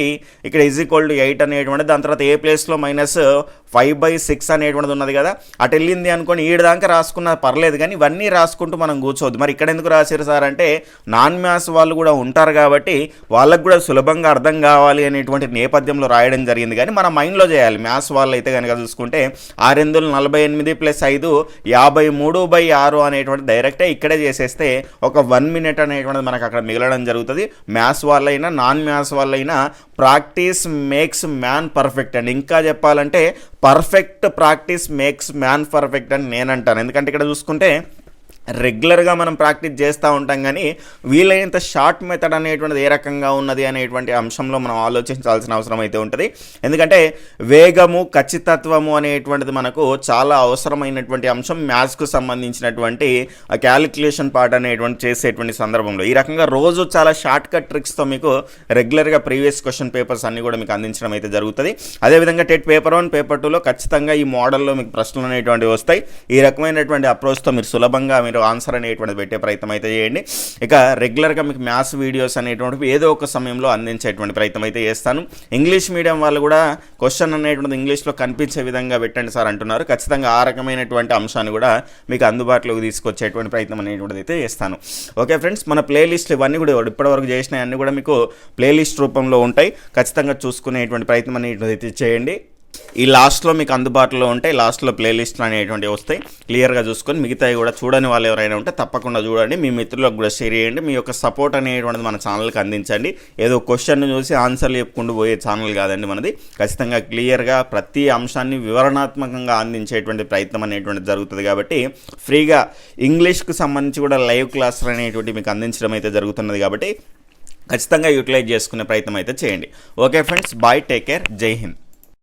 ఇక్కడ =8 అనేటువంటిది, దాని తర్వాత a ప్లేస్లో -5/6 అనేటువంటిది ఉన్నది కదా, అటు వెళ్ళింది అనుకోని ఈడు దాకా రాసుకున్నా పర్లేదు, కానీ ఇవన్నీ రాసుకుంటూ మనం కూర్చోవద్దు. మరి ఇక్కడ ఎందుకు రాశారు సార్ అంటే నాన్ మ్యాథ్స్ వాళ్ళు కూడా ఉంటారు కాబట్టి వాళ్ళకు కూడా సులభంగా అర్థం కావాలి అనేటువంటి నేపథ్యంలో రాయడం జరిగింది. కానీ మన మైండ్లో చేయాలి. మ్యాథ్స్ వాళ్ళు అయితే కనుక చూసుకుంటే 648 + 5 53/6 అనేటువంటి డైరెక్టే ఇక్కడే చేసేస్తే ఒక 1 మినిట్ అనేటువంటిది మనకు అక్కడ మిగలడం జరుగుతుంది. మ్యాథ్స్ వాళ్ళైనా నాన్ మ్యాథ్స్ వాళ్ళైనా ప్రాక్టీస్ మేక్స్ మ్యాన్ పర్ఫెక్ట్ అండి. ఇంకా చెప్పాలంటే perfect practice makes man perfect అని నేను అంటాను. ఎందుకంటే ఇక్కడ చూసుకుంటే రెగ్యులర్గా మనం ప్రాక్టీస్ చేస్తూ ఉంటాం, కానీ వీలైనంత షార్ట్ మెథడ్ అనేటువంటిది ఏ రకంగా ఉన్నది అనేటువంటి అంశంలో మనం ఆలోచించాల్సిన అవసరం అయితే ఉంటుంది. ఎందుకంటే వేగము ఖచ్చితత్వము అనేటువంటిది మనకు చాలా అవసరమైనటువంటి అంశం మ్యాథ్స్కు సంబంధించినటువంటి క్యాలిక్యులేషన్ పార్ట్ అనేటువంటి చేసేటువంటి సందర్భంలో. ఈ రకంగా రోజు చాలా షార్ట్ కట్ ట్రిక్స్తో మీకు రెగ్యులర్గా ప్రీవియస్ క్వశ్చన్ పేపర్స్ అన్నీ కూడా మీకు అందించడం అయితే జరుగుతుంది. అదేవిధంగా టెట్ పేపర్ 1 పేపర్ 2లో ఖచ్చితంగా ఈ మోడల్లో మీకు ప్రశ్నలు అనేటువంటివి వస్తాయి. ఈ రకమైనటువంటి అప్రోచ్తో మీరు సులభంగా మీరు ఆన్సర్ అనేటువంటిది పెట్టే ప్రయత్నం అయితే చేయండి. ఇక రెగ్యులర్గా మీకు మ్యాథ్స్ వీడియోస్ అనేటువంటివి ఏదో ఒక సమయంలో అందించేటువంటి ప్రయత్నం అయితే చేస్తాను. ఇంగ్లీష్ మీడియం వాళ్ళు కూడా క్వశ్చన్ అనేటువంటిది ఇంగ్లీష్లో కనిపించే విధంగా పెట్టండి సార్ అంటున్నారు. ఖచ్చితంగా ఆ రకమైనటువంటి అంశాన్ని కూడా మీకు అందుబాటులోకి తీసుకొచ్చేటువంటి ప్రయత్నం అనేటువంటిది అయితే చేస్తాను. ఓకే ఫ్రెండ్స్, మన ప్లేలిస్ట్లు ఇవన్నీ కూడా ఇప్పటివరకు చేసినవి అన్నీ కూడా మీకు ప్లేలిస్ట్ రూపంలో ఉంటాయి. ఖచ్చితంగా చూసుకునేటువంటి ప్రయత్నం అనేటువంటిది అయితే చేయండి. ఈ లాస్ట్లో మీకు అందుబాటులో ఉంటాయి. లాస్ట్లో ప్లేలిస్ట్లు అనేటువంటివి వస్తాయి. క్లియర్గా చూసుకొని మిగతాయి కూడా చూడని వాళ్ళు ఎవరైనా ఉంటే తప్పకుండా చూడండి. మీ మిత్రులకు కూడా షేర్ చేయండి. మీ యొక్క సపోర్ట్ అనేటువంటిది మన ఛానల్కి అందించండి. ఏదో క్వశ్చన్ చూసి ఆన్సర్లు చెప్పుకుంటూ పోయే ఛానల్ కాదండి మనది. ఖచ్చితంగా క్లియర్గా ప్రతి అంశాన్ని వివరణాత్మకంగా అందించేటువంటి ప్రయత్నం అనేటువంటిది జరుగుతుంది. కాబట్టి ఫ్రీగా ఇంగ్లీష్కి సంబంధించి కూడా లైవ్ క్లాసులు అనేటువంటి మీకు అందించడం అయితే జరుగుతున్నది. కాబట్టి ఖచ్చితంగా యూటిలైజ్ చేసుకునే ప్రయత్నం అయితే చేయండి. Okay friends, bye, take care, జై హింద్.